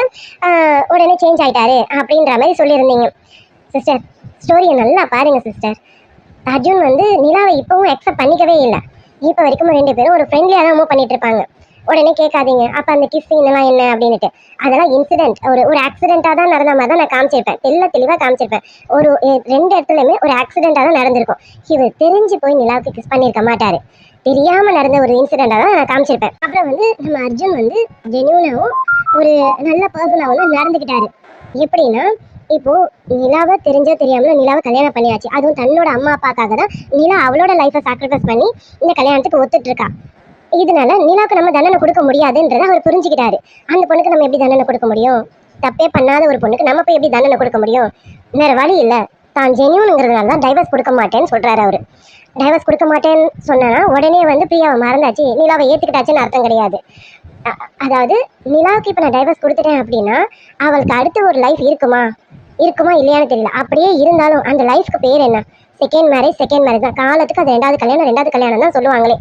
உடனே சேஞ்ச் ஆயிட்டாரு அப்படின்ற மாதிரி சொல்லியிருந்தீங்க. சிஸ்டர், ஸ்டோரியை நல்லா பாருங்க சிஸ்டர். அர்ஜுன் வந்து நிலாவை இப்பவும் அக்செப்ட் பண்ணிக்கவே இல்லை. இப்போ வரைக்கும் 2 பேரும் ஒரு ஃப்ரெண்ட்லியாக தான் மூவ் பண்ணிட்டு இருப்பாங்க. உடனே கேட்காதீங்க அப்போ அந்த கிஸ் சீனெல்லாம் என்ன அப்படின்னுட்டு. அதெல்லாம் இன்சிடென்ட், ஒரு ஆக்சிடென்ட்டாக தான் நடந்த மாதிரி தான் நான் காமிச்சிருப்பேன், தெளிவாக காமிச்சிருப்பேன். ஒரு 2 இடத்துலையுமே ஒரு ஆக்சிடென்ட்டாக தான் நடந்திருக்கும். இவர் தெரிஞ்சு போய் நிலாவுக்கு கிஸ் பண்ணியிருக்க மாட்டார், தெரியாமல் நடந்த ஒரு இன்சிடென்ட்டாக தான் நான் காமிச்சிருப்பேன். அப்புறம் வந்து நம்ம அர்ஜுன் வந்து ஜென்யூனாகவும் ஒரு நல்ல பர்சனாகவும் நடந்துக்கிட்டாரு. எப்படின்னா இப்போ நிலாவை தெரிஞ்சோ தெரியாமல நிலாவை கல்யாணம் பண்ணியாச்சு. அதுவும் தன்னோட அம்மா அப்பாக்காக தான் நிலா அவளோட லைஃப்பை சாக்ரிஃபைஸ் பண்ணி இந்த கல்யாணத்துக்கு ஒத்துட்டு இருக்கா. இதனால நிலாவுக்கு நம்ம தண்டனை கொடுக்க முடியாதுன்றதை அவர் புரிஞ்சுக்கிட்டாரு. அந்த பொண்ணுக்கு நம்ம எப்படி தண்டனை கொடுக்க முடியும்? தப்பே பண்ணாத ஒரு பொண்ணுக்கு நம்ம போய் எப்படி தண்டனை கொடுக்க முடியும்? வேற வழி இல்லை. தான் ஜென்யூனுங்கிறதுனால தான் டைவர்ஸ் கொடுக்க மாட்டேன்னு சொல்றாரு அவரு. டைவர்ஸ் கொடுக்க மாட்டேன்னு சொன்னா உடனே வந்து பிரியாவை மறந்தாச்சு, நிலாவை ஏத்துக்கிட்டாச்சுன்னு அர்த்தம் கிடையாது. அதாவது நிலாவுக்கு இப்போ நான் டைவர்ஸ் கொடுத்துட்டேன் அப்படின்னா அவளுக்கு அடுத்து ஒரு லைஃப் இருக்குமா இல்லையான்னு தெரியல. அப்படியே இருந்தாலும் அந்த லைஃப்க்கு பேர் என்ன? செகண்ட் மேரேஜ் தான். காலத்துக்கு அது ரெண்டாவது கல்யாணம் தான் சொல்லுவாங்களே.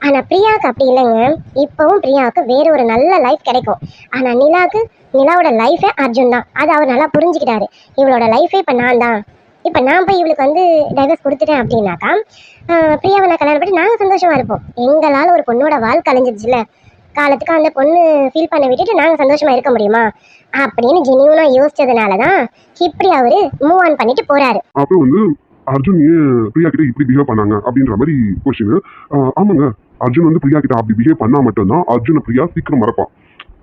ஆனால் பிரியாவுக்கு அப்படி இல்லைங்க. இப்போவும் பிரியாவுக்கு வேறு ஒரு நல்ல லைஃப் கிடைக்கும். ஆனால் நிலாவோட லைஃபே அர்ஜுன் தான். அது அவர் நல்லா புரிஞ்சுக்கிட்டாரு. இவளோட லைஃபே இப்போ நான் தான். இப்போ நான் போய் இவளுக்கு வந்து டைவர்ஸ் கொடுத்துட்டேன் அப்படின்னாக்கா பிரியாவை நான் கல்யாணம் பண்ணி நாங்கள் சந்தோஷமாக இருப்போம். எங்களால் ஒரு பொண்ணோட வாழ்க்கை அழிஞ்சிருச்சுல, காலத்துக்கு அந்த பொண்ணு ஃபீல் பண்ண விட்டுட்டு நாங்கள் சந்தோஷமாக இருக்க முடியுமா அப்படின்னு ஜெனியூனாக யோசிச்சதுனால தான் இப்படி அவரு மூவ் ஆன் பண்ணிட்டு போறாரு. அப்புறம் வந்து அர்ஜுன் ஏன் பிரியா கிட்ட இப்படி பிஹேவ் பண்ணாங்க அப்படின்ற மாதிரி கொஸ்டின். ஆமாங்க, அர்ஜுன் வந்து பிரியா கிட்ட அப்படி பிஹேவ் பண்ணா மட்டும்தான் அர்ஜுனை பிரியா சீக்கிரம் மறப்பான்.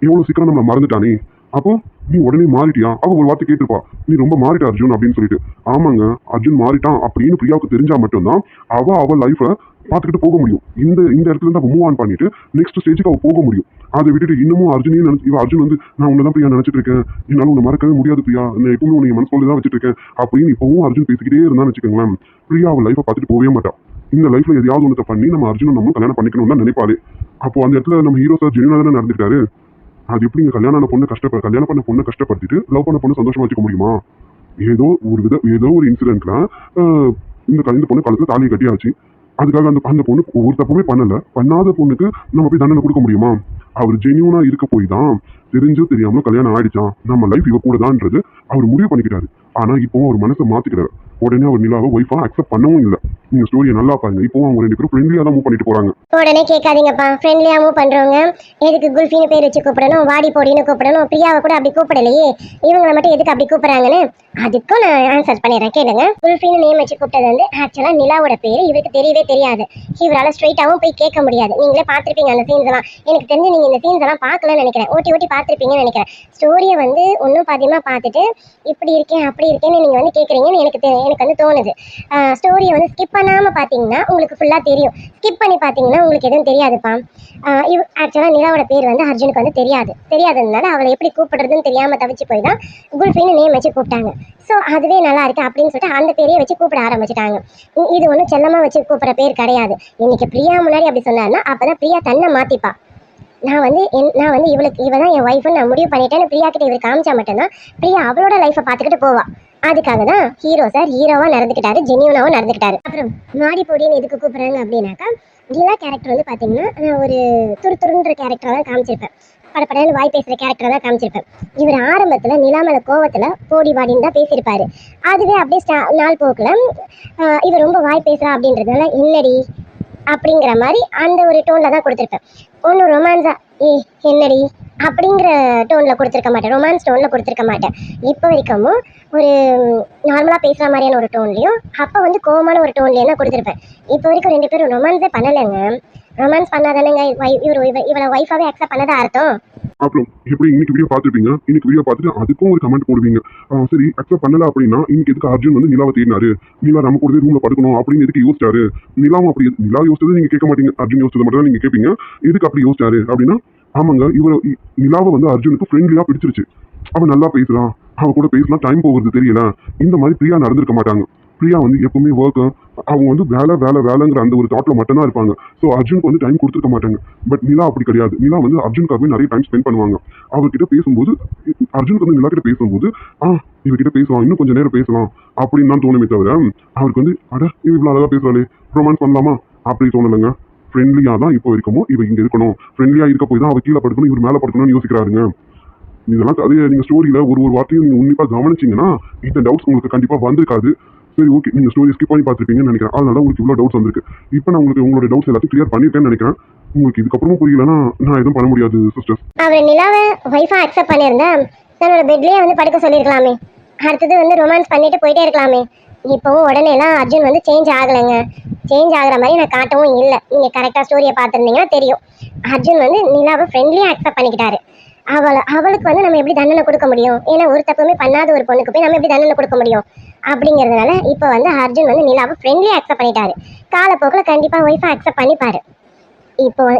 எவ்வளவு சீக்கிரம் நம்மளை மறந்துட்டானே, அப்போ நீ உடனே மாறிட்டியா? அவ ஒரு வார்த்தை கேட்டுப்பா, நீ ரொம்ப மாறிட்ட அர்ஜுன் அப்படின்னு சொல்லிட்டு. ஆமாங்க, அர்ஜுன் மாறிட்டான் அப்படின்னு பிரியாவுக்கு தெரிஞ்சா மட்டும்தான் அவ லைஃபை பார்த்துக்கிட்டு போக முடியும். இந்த இடத்துல இருந்து அவ மூவ் ஆன் பண்ணிட்டு நெக்ஸ்ட் ஸ்டேஜுக்கு அவ போக முடியும். அதை விட்டுட்டு இன்னமும் அர்ஜுனையும் நினைச்சு அர்ஜுன் வந்து நான் உன்னதான் பிரியா நினைச்சிட்டு இருக்கேன், என்னால உன்னை மறக்கவே முடியாது பிரியா, நான் எப்பவுமே உன்னை மனசுக்குள்ள தான் வச்சுட்டு இருக்கேன் அப்படின்னு இப்பவும் அர்ஜுன் பேசிக்கிட்டே இருந்தான்னு வச்சுக்கோங்களேன், பிரியா அவள் லைஃபை பார்த்துட்டு போகவே மாட்டான். இந்த லைஃப்ல எதையாவது ஒன்றத்தை பண்ணி நம்ம அர்ஜுனை நம்ம கல்யாணம் பண்ணிக்கணும்னு தான் நினைப்பாரு. அப்போ அந்த இடத்துல நம்ம ஹீரோ சார் ஜெனியூனா தானே நடந்துட்டாரு. அது எப்படி கல்யாணம் பண்ண பொண்ணை கஷ்டப்படுத்திட்டு லவ் பண்ண பொண்ணு சந்தோஷமா வச்சுக்க முடியுமா? ஏதோ ஒரு இன்சிடென்ட்ல இந்த பொண்ணு காலத்துல தாலியை கட்டியாச்சு. அதுக்காக அந்த பொண்ணு ஒரு தப்புமே பண்ணாத பொண்ணுக்கு நம்ம போய் தண்டனை கொடுக்க முடியுமா? அவர் ஜெனியூனா இருக்க போய் தான் தெரிஞ்சோ தெரியாமலோ கல்யாணம் ஆயிடுச்சான், நம்ம லைஃப் இவ கூட தான்ன்றது அவர் முடிவு பண்ணிக்கிட்டாரு. ஆனா இப்போ அவர் மனசை மாத்திக்கிறாரு. உடனே அவர் நிலாவை ஒய்ஃபா அக்செப்ட் பண்ணவும் இல்லை. நீங்க ஸ்டோரியை நல்லா பாருங்க. இப்போ அவங்க 2 பேரும் ஃப்ரெண்ட்லியா தான் மூவ் பண்ணிட்டு போறாங்க. உடனே கேட்காதீங்கப்பா, ஃப்ரெண்ட்லியா மூவ் பண்றவங்க எதுக்கு குல்ஃபின்னு பேர் வச்சு கூப்பிடணும், வாடி போடின்னு கூப்பிடணும்? பிரியாவை கூட அப்படி கூப்பிடலையே, இவங்களை மட்டும் எதுக்கு அப்படி கூப்பிடுறாங்கன்னு அதுக்கும் நான் ஆன்சர் பண்ணிடுறேன், கேளுங்க. குல்ஃபின்னு நேம் வச்சு கூப்பிட்டது வந்து ஆக்சுவலா நிலாவோட பேரு இவருக்கு தெரியவே தெரியாது. இவரால் ஸ்ட்ரெயிட்டாவும் போய் கேட்க முடியாது. நீங்களே பார்த்துருப்பீங்க அந்த சீன்ஸ் எல்லாம். எனக்கு தெரிஞ்சு நீங்க இந்த சீன்ஸ் எல்லாம் பார்க்கலன்னு நினைக்கிறேன், ஓட்டி பார்த்துருப்பீங்கன்னு நினைக்கிறேன். ஸ்டோரியை வந்து ஒன்றும் பாதியமா பார்த்துட்டு இப்படி இருக்கேன் அப்படி இருக்கேன்னு நீங்க வந்து கேட்குறீங்கன்னு எனக்கு வந்து தோணுது. ஸ்டோரியை வந்து ஸ்கிப் பண்ணாமல் பார்த்தீங்கன்னா உங்களுக்கு ஃபுல்லாக தெரியும். ஸ்கிப் பண்ணி பார்த்தீங்கன்னா உங்களுக்கு எதுவும் தெரியாதுப்பா. ஆக்சுவலாக நிலாவோட பேர் வந்து அர்ஜுனுக்கு வந்து தெரியாததுனால அவளை எப்படி கூப்பிடுறதுன்னு தெரியாமல் தவிச்சு போய் தான் குல்ஃபின்னு நேம் வச்சு கூப்பிட்டாங்க. ஸோ அதுவே நல்லா இருக்கு அப்படின்னு சொல்லிட்டு அந்த பேரையே வச்சு கூப்பிட ஆரம்பிச்சிட்டாங்க. இது ஒன்றும் செல்லமாக வச்சு கூப்பிட்ற பேர் கிடையாது. இன்னைக்கு பிரியா முன்னாடி அப்படி சொன்னார்னா அப்போதான் பிரியா தன்னை மாற்றிப்பா. நான் வந்து இவ தான் என் ஒய்ஃப்னு நான் முடிவு பண்ணிட்டேன்னு பிரியா கிட்ட இவர் காமிச்சா மட்டும்தான் பிரியா அவளோட லைஃப்பை பார்த்துக்கிட்டு போவா. அதுக்காக தான் ஹீரோ சார் ஹீரோவா நடந்துக்கிட்டாரு, ஜெனியூனாவும் நடந்துக்கிட்டாரு. அப்புறம் மாடி பொடின்னு எதுக்கு கூப்பிடுறாங்க அப்படின்னாக்கா, நிலா கேரக்டர் வந்து பார்த்தீங்கன்னா நான் ஒரு துருன்ற கேரக்டராக தான் காமிச்சிருப்பேன். படப்படன்னு வாய் பேசுகிற கேரக்டராக தான் காமிச்சிருப்பேன். இவர் ஆரம்பத்தில் நிலா மேலே கோவத்தில் போடி வாடின்னு தான் பேசியிருப்பாரு. அதுவே அப்படியே நாள் போக்கில் இவர் ரொம்ப வாய் பேசுகிறா அப்படின்றதுனால என்னடி அப்படிங்கிற மாதிரி அந்த ஒரு டோனில் தான் கொடுத்துருப்பேன். ஒன்றும் ரொமான்ஸா என்னடி அப்படிங்கிற டோனில் கொடுத்துருக்க மாட்டேன், ரொமான்ஸ் டோனில் கொடுத்துருக்க மாட்டேன். இப்போ வரைக்கும் ஒரு நார்மலாக பேசுகிற மாதிரியான ஒரு டோன்லையும் அப்போ வந்து கோவமான ஒரு டோன்லேயும் தான் கொடுத்துருப்பேன். இப்போ வரைக்கும் 2 பேரும் ரொமான்ஸே பண்ணலைங்க. ரொமான்ஸ் பண்ணாதானேங்க இவளை ஒய்ஃபாவே அக்செப்ட் பண்ணதா அர்த்தம். அப்புறம் எப்படி இன்னைக்கு வீடியோ பார்த்துருப்பீங்க, இன்னைக்கு வீடியோ பார்த்துட்டு அதுக்கும் ஒரு கமெண்ட் போடுவீங்க. சரி அக்செப்ட் பண்ணல அப்படின்னா இன்னைக்கு எதுக்கு அர்ஜுன் வந்து நிலாவை தேடினாரு, நிலா நம்ம கூட ரூம்ல படுக்கணும் அப்படின்னு எதுக்கு யோசிச்சாரு? நிலாவும் அப்படி நிலா யோசிச்சது நீங்க கேட்க மாட்டீங்க, அர்ஜுன் யோசிச்சது மட்டும் தான் நீங்க கேட்பீங்க. எதுக்கு அப்படி யோசிச்சாரு அப்படின்னா, ஆமாங்க நிலாவை வந்து அர்ஜுனுக்கு ஃப்ரெண்ட்லியா பிடிச்சிருச்சு. அவன் நல்லா பேசலாம், அவ கூட பேசலாம், டைம் போகிறது தெரியல. இந்த மாதிரி பிரியா நடந்திருக்க மாட்டாங்க. பிரியா வந்து எப்பவுமே ஒர்க்கு, அவங்க வந்து வேலைங்கிற அந்த ஒரு தாட்ல மட்டும்தான் இருப்பாங்க. ஸோ அர்ஜுனுக்கு வந்து டைம் கொடுத்துருக்க மாட்டாங்க. பட் நிலா அப்படி கிடையாது. நிலா வந்து அர்ஜுனுக்காகவே நிறைய டைம் ஸ்பெண்ட் பண்ணுவாங்க. அவர்கிட்ட பேசும்போது அர்ஜுனுக்கு வந்து நிலா கிட்ட பேசும்போது இவர்கிட்ட பேசலாம், இன்னும் கொஞ்சம் நேரம் பேசலாம் அப்படின்னு தான் தோணுமே தவிர அவருக்கு வந்து இவ்வளோ அழகா பேசுறாளே ரொமான்ஸ் பண்ணலாமா அப்படி தோணலைங்க. ஃப்ரெண்ட்லியா தான் இப்போ வரைக்கும் இவ இங்க இருக்கணும், ஃப்ரெண்ட்லியா இருக்க போய் தான் அவ கீழே படுக்கணும், இவர் மேலே படுக்கணும்னு யோசிக்கிறாருங்க. இதெல்லாம் அதே நீங்க ஸ்டோரியில ஒரு வார்த்தையும் நீங்க உன்னிப்பா கவனிச்சீங்கன்னா இந்த டவுட்ஸ் உங்களுக்கு கண்டிப்பா வந்திருக்காது. சரி ஓகே, நீங்க ஸ்டோரி ஸ்கிப் பண்ணி பார்த்துருப்பீங்கன்னு நினைக்கிறேன். அதனால உங்களுக்கு இவ்வளோ டவுட்ஸ் வந்திருக்கு. இப்போ நான் உங்களுக்கு உங்களோட டவுட்ஸ் எல்லாத்தையும் கிளியர் பண்ணிட்டேன்னு நினைக்கிறேன். உங்களுக்கு இதுக்கப்புறமும் புரியலன்னா நான் எதுவும் பண்ண முடியாது சிஸ்டர்ஸ். அவர் நிலாவை ஒய்ஃபா அக்செப்ட் பண்ணியிருந்தா தன்னோட பெட்லேயே வந்து படுக்க சொல்லியிருக்கலாமே, அடுத்தது வந்து ரொமான்ஸ் பண்ணிட்டு போயிட்டே இருக்கலாமே. இப்போவும் உடனேலாம் அர்ஜுன் வந்து சேஞ்ச் ஆகலைங்க. சேஞ்ச் ஆகிற மாதிரி நான் காட்டவும் இல்லை. நீங்கள் கரெக்டாக ஸ்டோரியை பார்த்துருந்தீங்கன்னா தெரியும். அர்ஜுன் வந்து நிலாவை ஃப்ரெண்ட்லியாக அக்செப்ட் பண்ணிக்கிட்டாரு. அவளுக்கு வந்து நம்ம எப்படி தண்டனை கொடுக்க முடியும்? ஏன்னா ஒரு தப்புமே பண்ணாத ஒரு பொண்ணுக்கு போய் நம்ம எப்படி தண்டனை கொடுக்க முடியும்? அப்படிங்கிறதுனால இப்போ வந்து அர்ஜுன் வந்து நிலாவை ஃப்ரெண்ட்லியாக அக்செப்ட் பண்ணிட்டாரு. காலப்போக்கில் கண்டிப்பாக ஒய்ஃபை அக்செப்ட் பண்ணிப்பாரு.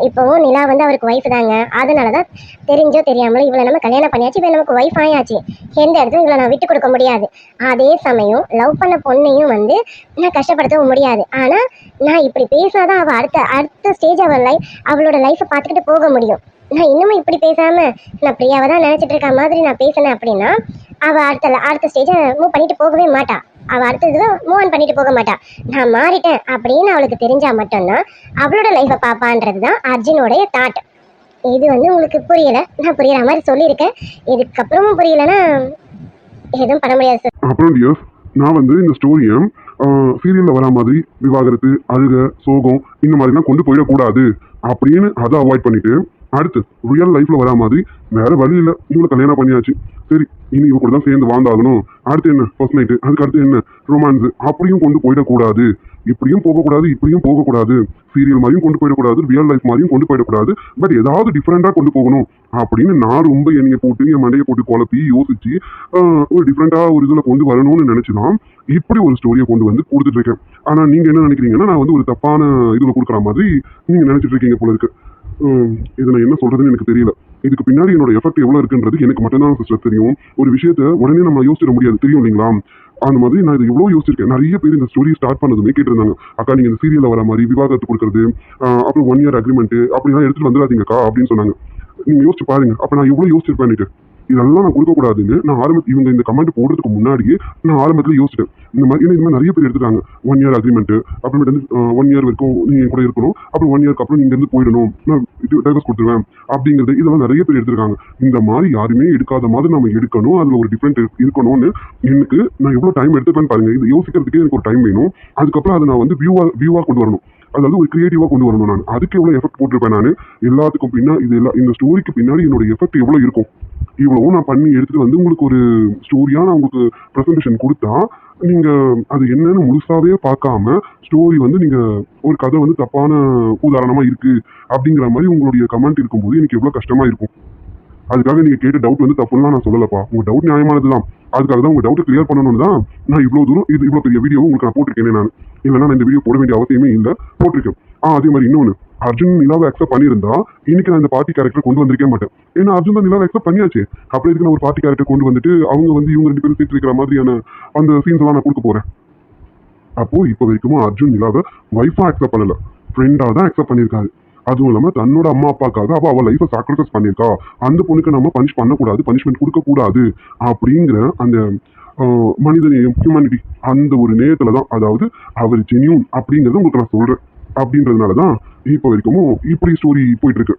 இப்போவும் நிலா வந்து அவருக்கு ஒய்ஃப் தாங்க. அதனால தான் தெரிஞ்சோ தெரியாமலோ இவளை நம்ம கல்யாணம் பண்ணியாச்சு, இவன் நமக்கு ஒய்ஃப் ஆயாச்சு. எந்த இடத்துல இவளை நான் விட்டு கொடுக்க முடியாது. அதே சமயம் லவ் பண்ண பொண்ணையும் வந்து நான் கஷ்டப்படுத்தவும் முடியாது. ஆனால் நான் இப்படி பேசினாதான் அவள் அடுத்த ஸ்டேஜ் அவளோட லைஃப்பை பார்த்துக்கிட்டு போக முடியும். நான் இன்னமும் இப்படி பேசாம நான் பிரியாவை தான் நினைச்சிட்டு இருக்க மாதிரி நான் பேசினேன் அப்படின்னா அவள் அடுத்த ஸ்டேஜை மூவ் பண்ணிட்டு போகவே மாட்டா. அவள் அடுத்தது மூவ் ஆன் பண்ணிட்டு போக மாட்டா. நான் மாறிட்டேன் அப்படின்னு அவளுக்கு தெரிஞ்சா மட்டும்தான் அவளோட லைஃப்பை பாப்பான்றது தான் அர்ஜுனோடைய தாட். இது வந்து உங்களுக்கு புரியல, நான் புரியற மாதிரி சொல்லியிருக்கேன். இதுக்கப்புறமும் புரியலன்னா எதுவும் பண்ண முடியாது சார். அப்புறம் டியர்ஸ், நான் வந்து இந்த ஸ்டோரியை சீரியலில் வரா மாதிரி விவாகரத்து, அழுக, சோகம் இந்த மாதிரிலாம் கொண்டு போயிடக்கூடாது அப்படின்னு அதை அவாய்ட் பண்ணிட்டு அடுத்து ரியல் லைஃப்ல வரா மாதிரி வேற வழி இல்லை, இவங்களை கல்யாணம் பண்ணியாச்சு, சரி இனி இவ கூட தான் சேர்ந்து வாழ்ந்தாகணும், அடுத்து என்ன ஃபர்ஸ்ட் நைட்டு, அதுக்கு அடுத்து என்ன ரொமான்ஸ், அப்படியும் கொண்டு போயிடக்கூடாது. இப்படியும் போகக்கூடாது, இப்படியும் போகக்கூடாது, சீரியல் மாதிரியும் கொண்டு போயிடக்கூடாது, ரியல் லைஃப் மாதிரியும் கொண்டு போயிடக்கூடாது, பட் ஏதாவது டிஃப்ரெண்டாக கொண்டு போகணும் அப்படின்னு நான் ரொம்ப என்னைய போட்டு என் மண்டையை போட்டு குழப்பி யோசிச்சு ஒரு டிஃப்ரெண்டாக ஒரு இதில் கொண்டு வரணும்னு நினைச்சுதான் இப்படி ஒரு ஸ்டோரியை கொண்டு வந்து கொடுத்துட்டு இருக்கேன். ஆனால் நீங்கள் என்ன நினைக்கிறீங்கன்னா நான் வந்து ஒரு தப்பான இதில் கொடுக்குற மாதிரி நீங்கள் நினைச்சிட்டு இருக்கீங்க போல இருக்கு. இதை நான் என்ன சொல்றதுன்னு எனக்கு தெரியல. இதுக்கு பின்னாடி என்னோட எஃபெக்ட் எவ்வளவு இருக்குன்றது எனக்கு மட்டும்தான் சிஸ்டர் தெரியும். ஒரு விஷயத்த உடனே நம்ம யோசிச்சிட முடியாது, தெரியும் இல்லைங்களா? அந்த மாதிரி நான் இது எவ்வளவு யோசிச்சிருக்கேன். நிறைய பேர் இந்த ஸ்டோரி ஸ்டார்ட் பண்ணதுமே கேட்டிருந்தாங்க, அக்கா நீங்க இந்த சீரியல்ல வர மாதிரி விவாகரத்து கொடுக்கறது, அப்புறம் 1 year அக்ரிமெண்ட் அப்படிலாம் எடுத்துட்டு வந்துடாதீங்கக்கா அப்படின்னு சொன்னாங்க. நீங்க யோசிச்சு பாருங்க, அப்ப நான் எவ்வளவு யோசிச்சிருப்பேன். இதெல்லாம் நான் கொடுக்கக்கூடாதுன்னு நான் இவங்க இந்த கமெண்ட் போடுறதுக்கு முன்னாடியே நான் ஆரம்பத்தில் யோசிச்சிட்டேன். இந்த மாதிரி நிறைய பேர் எடுத்துட்டாங்க. 1 year அக்ரிமெண்ட், அப்புறமேட்டு வந்து 1 year வரைக்கும் நீங்க கூட இருக்கணும், அப்புறம் 1 yearக்கு அப்புறம் நீங்க இருந்து போயிடணும், நான் டைவர்ஸ் கொடுத்துருவேன் அப்படிங்கிறது இதெல்லாம் நிறைய பேர் எடுத்திருக்காங்க. இந்த மாதிரி யாருமே எடுக்காத மாதிரி நம்ம எடுக்கணும், அதுல ஒரு டிஃப்ரெண்ட் இருக்கணும்னு எனக்கு நான் எவ்வளவு டைம் எடுத்துப்பேன்னு பாருங்க. இது யோசிக்கிறதுக்கே எனக்கு ஒரு டைம் வேணும். அதுக்கப்புறம் அதை நான் வந்து வியூவா கொண்டு வரணும், அதாவது ஒரு கிரியேட்டிவா கொண்டு வரணும். நான் அதுக்கு எவ்வளவு எஃபெக்ட் போட்டிருப்பேன். நான் எல்லாத்துக்கும் பின்னாடி இந்த ஸ்டோரிக்கு பின்னாடி என்னோட எஃபெக்ட் எவ்வளவு இருக்கும், இவ்வளவும் நான் பண்ணி எடுத்துட்டு வந்து உங்களுக்கு ஒரு ஸ்டோரியா நான் உங்களுக்கு ப்ரெசன்டேஷன் கொடுத்தா நீங்க அது என்னன்னு முழுசாவே பார்க்காம ஸ்டோரி வந்து நீங்க ஒரு கதை வந்து தப்பான உதாரணமா இருக்கு அப்படிங்கிற மாதிரி உங்களுடைய கமெண்ட் இருக்கும்போது எனக்கு எவ்வளவு கஷ்டமா இருக்கும். அதுக்காக நீங்க கேட்ட டவுட் வந்து தப்புலாம் நான் சொல்லலப்பா, உங்க டவுட் நியாயமானதுதான். அதுக்காக தான் உங்க டவுட் கிளியர் பண்ணணும்னு தான் நான் இவ்வளவு தூரம் இவ்வளவு பெரிய வீடியோ உங்களுக்கு நான் போட்டிருக்கேன். நான் இல்லைன்னா நான் இந்த வீடியோ போட வேண்டிய அவசியமே இல்லை, போட்டிருக்கேன். அதே மாதிரி இன்னொன்னு, அர்ஜுன் நிலாவை அக்செப்ட் பண்ணியிருந்தா இன்னைக்கு நான் இந்த பார்ட்டி கேரக்டர் கொண்டு வந்திருக்க மாட்டேன். ஏன்னா அர்ஜுன் தான் நிலாவை அக்செப்ட் பண்ணியாச்சு, அப்புறம் இதுக்கு நான் ஒரு பார்ட்டி கேரக்டர் கொண்டு வந்துட்டு அவங்க வந்து இவங்க 2 பேரும் சேர்த்து வைக்கிற மாதிரியான அந்த சீன்ஸ் எல்லாம் நான் கொடுக்க போறேன். அப்போ இப்போ வரைக்கும் அர்ஜுன் நிலாவை வைஃபா அக்செப்ட் பண்ணல, ஃப்ரெண்டா தான் அக்செப்ட் பண்ணியிருக்காரு. அதுவும் இல்லாம தன்னோட அம்மா அப்பாக்காக அவ லைஃபை சாக்ரிஃபைஸ் பண்ணியிருக்கா. அந்த பொண்ணுக்கு நம்ம பனிஷ் பண்ணக்கூடாது, பனிஷ்மெண்ட் கொடுக்கக்கூடாது அப்படிங்கிற அந்த மனித நேயம், ஹியூமனிட்டி, அந்த ஒரு நேயத்துல தான், அதாவது அவர் ஜென்யூன் அப்படிங்கறத உங்களுக்கு நான் சொல்றேன். அப்படின்றதுனாலதான் இப்போ வரைக்கும் இப்படி ஸ்டோரி போயிட்டு இருக்கு.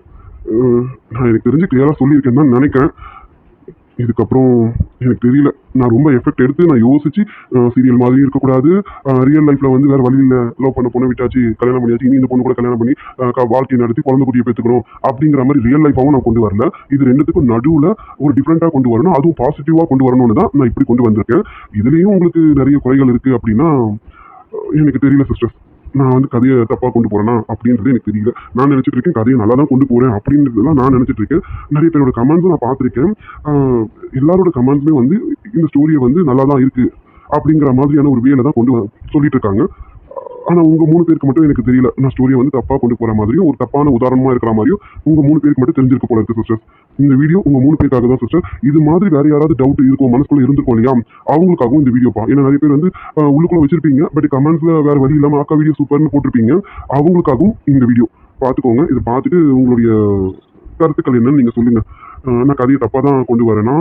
நான் எனக்கு தெரிஞ்சு கிளியரா சொல்லியிருக்கேன்னு தான் நினைக்கிறேன். இதுக்கப்புறம் எனக்கு தெரியல, நான் ரொம்ப எஃபெக்ட் எடுத்து நான் யோசிச்சு சீரியல் மாதிரி இருக்கக்கூடாது, ரியல் லைஃப்ல வந்து வேற வழியில் லவ் பண்ண பொண்ணை விட்டாச்சு, கல்யாணம் பண்ணியாச்சு, இனி இந்த பொண்ணு கூட கல்யாணம் பண்ணி வாழ்க்கை நடத்தி குழந்தை குட்டியை பெற்றுக்கணும் அப்படிங்கிற மாதிரி ரியல் லைஃபாகவும் நான் கொண்டு வரல. இது ரெண்டுத்துக்கும் நடுவில் ஒரு டிஃப்ரெண்டா கொண்டு வரணும், அதுவும் பாசிட்டிவா கொண்டு வரணும்னு தான் நான் இப்படி கொண்டு வந்திருக்கேன். இதுலயும் உங்களுக்கு நிறைய குறைகள் இருக்கு அப்படின்னா எனக்கு தெரியல சிஸ்டர். நான் வந்து கதையை தப்பா கொண்டு போறேனா அப்படின்றது எனக்கு தெரியல. நான் நினைச்சிட்டு இருக்கேன் கதையை நல்லா தான் கொண்டு போறேன் அப்படின்றதுலாம் நான் நினைச்சிட்டு இருக்கேன். நிறைய பேரோட கமெண்ட்ஸும் நான் பார்த்துருக்கேன். எல்லாரோட கமெண்ட்ஸுமே வந்து இந்த ஸ்டோரியை வந்து நல்லா தான் இருக்கு அப்படிங்கிற மாதிரியான ஒரு வேலை தான் சொல்லிட்டு இருக்காங்க. ஆனா உங்க 3 பேருக்கு மட்டும் எனக்கு தெரியல, நான் ஸ்டோரியை வந்து தப்பா கொண்டு போற மாதிரியும் ஒரு தப்பான உதாரணமா இருக்கிற மாதிரியும் உங்க 3 பேருக்கு மட்டும் தெரிஞ்சிருக்க போல இருக்கு சிஸ்டர். இந்த வீடியோ உங்க 3 பேருக்காக தான் சிஸ்டர். இது மாதிரி வேற யாராவது டவுட் இருக்கும் மனசுக்குள்ள இருந்திருக்கும் இல்லையா, அவங்களுக்காகவும் இந்த வீடியோ பா. ஏன்னா நிறைய பேர் வந்து உள்ளுக்குள்ள வச்சிருப்பீங்க, பட் கமெண்ட்ஸ்ல வேற வழி இல்லாம அக்கா வீடியோ சூப்பர்னு போட்டிருப்பீங்க. அவங்களுக்காகவும் இந்த வீடியோ பார்த்துக்கோங்க. இதை பார்த்துட்டு உங்களுடைய கருத்துக்கள் என்னன்னு நீங்க சொல்லுங்க. நான் கதையை தப்பா தான் கொண்டு வரேனா,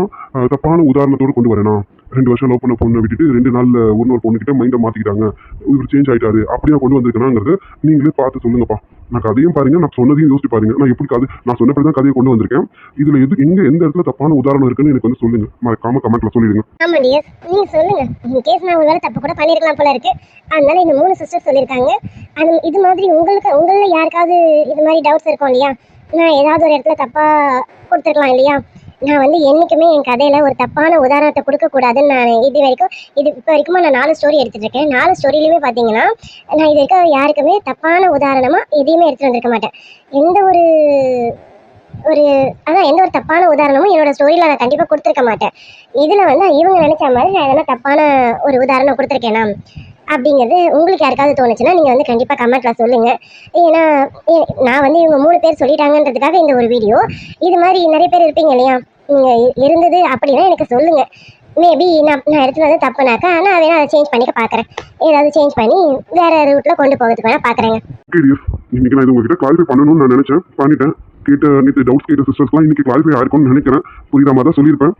தப்பான உதாரணத்தோடு கொண்டு வரேனா, 2 வருஷம் லவ் பண்ண பொண்ணை விட்டுட்டு 2 நாள்ல ஒரு பொண்ணுகிட்ட மைண்டை மாத்திக்கிட்டாங்க, இவர் சேஞ்ச் ஆயிட்டாரு, அப்படியா கொண்டு வந்திருக்கேனாங்கிறத நீங்களே பார்த்து சொல்லுங்கப்பா. நான் கதையும் பாருங்க, நான் சொன்னதையும் யோசிச்சு பாருங்க. நான் எப்படி நான் சொன்னபடிதான் கதையை கொண்டு வந்திருக்கேன். இதுல எந்த இடத்துல தப்பான உதாரணம் இருக்குன்னு எனக்கு வந்து சொல்லுங்க, மறக்காம கமெண்ட்ல சொல்லிடுங்க. ஆமா டியர், நீங்க சொல்லுங்க. இன் கேஸ் நான் ஒருவேளை தப்பு கூட பண்ணிருக்கலாம் போல இருக்கு. அதனால இந்த 3 சிஸ்டர் சொல்லியிருக்காங்க. அது இது மாதிரி உங்கள யாருக்காவது இது மாதிரி டவுட்ஸ் இருக்கும் இல்லையா, நான் ஏதாவது ஒரு இடத்துல தப்பா கொடுத்துருக்கலாம் இல்லையா. நான் வந்து என்றைக்குமே என் கதையில ஒரு தப்பான உதாரணத்தை கொடுக்கக்கூடாதுன்னு நான் இப்போ வரைக்கும் நான் 4 ஸ்டோரி எடுத்துட்டு இருக்கேன். 4 ஸ்டோரியிலுமே பார்த்தீங்கன்னா நான் இது யாருக்குமே தப்பான உதாரணமா எதையுமே எடுத்துட்டு வந்திருக்க மாட்டேன். எந்த ஒரு ஒரு அதான் எந்த ஒரு தப்பான உதாரணமும் என்னோட ஸ்டோரியில் நான் கண்டிப்பாக கொடுத்துருக்க மாட்டேன். இதில் வந்து இவங்க நினச்ச மாதிரி நான் எதனா தப்பான ஒரு உதாரணம் கொடுத்துருக்கேனா அப்படிங்கிறது உங்களுக்கு யாருக்காவது தோணுச்சுன்னா நீங்கள் வந்து கண்டிப்பாக கமெண்ட்டில் சொல்லுங்கள். ஏன்னா நான் வந்து இவங்க 3 பேர் சொல்லிட்டாங்கன்றதுக்காக இந்த ஒரு வீடியோ. இது மாதிரி நிறைய பேர் இருப்பீங்க இல்லையா, நீங்கள் இருந்தது அப்படின்னா எனக்கு சொல்லுங்கள். மேபி நான் எடுத்துகிட்டு வந்து தப்புனாக்கா நான் வேணா அதை சேஞ்ச் பண்ணிக்க பார்க்குறேன். ஏதாவது சேஞ்ச் பண்ணி வேறு ரூட்டில் கொண்டு போகிறதுக்கு வேணால் பார்க்குறேங்க. ஓகே டியர், இன்னைக்கு நான் இது உங்ககிட்ட கிளாரிஃபை பண்ணணும்னு நான் நினச்சேன், பண்ணிட்டேன். நேற்று டவுட்ஸ் கேட்ட சிஸ்டர்ஸ்லாம் இன்னைக்கு கிளாரிஃபை ஆயிருக்கும்னு நினைக்கிறேன். புரியுற மாதிரி தான் சொல்லியிருப்பேன்.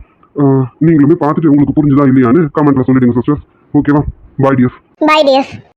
நீங்களுமே பார்த்துட்டு உங்களுக்கு புரிஞ்சுதா இல்லையான்னு கமெண்ட்டில் சொல்லிடுங்க சிஸ்டர்ஸ். ஓகேவா? பாய் டியர்ஸ். Bye, dears.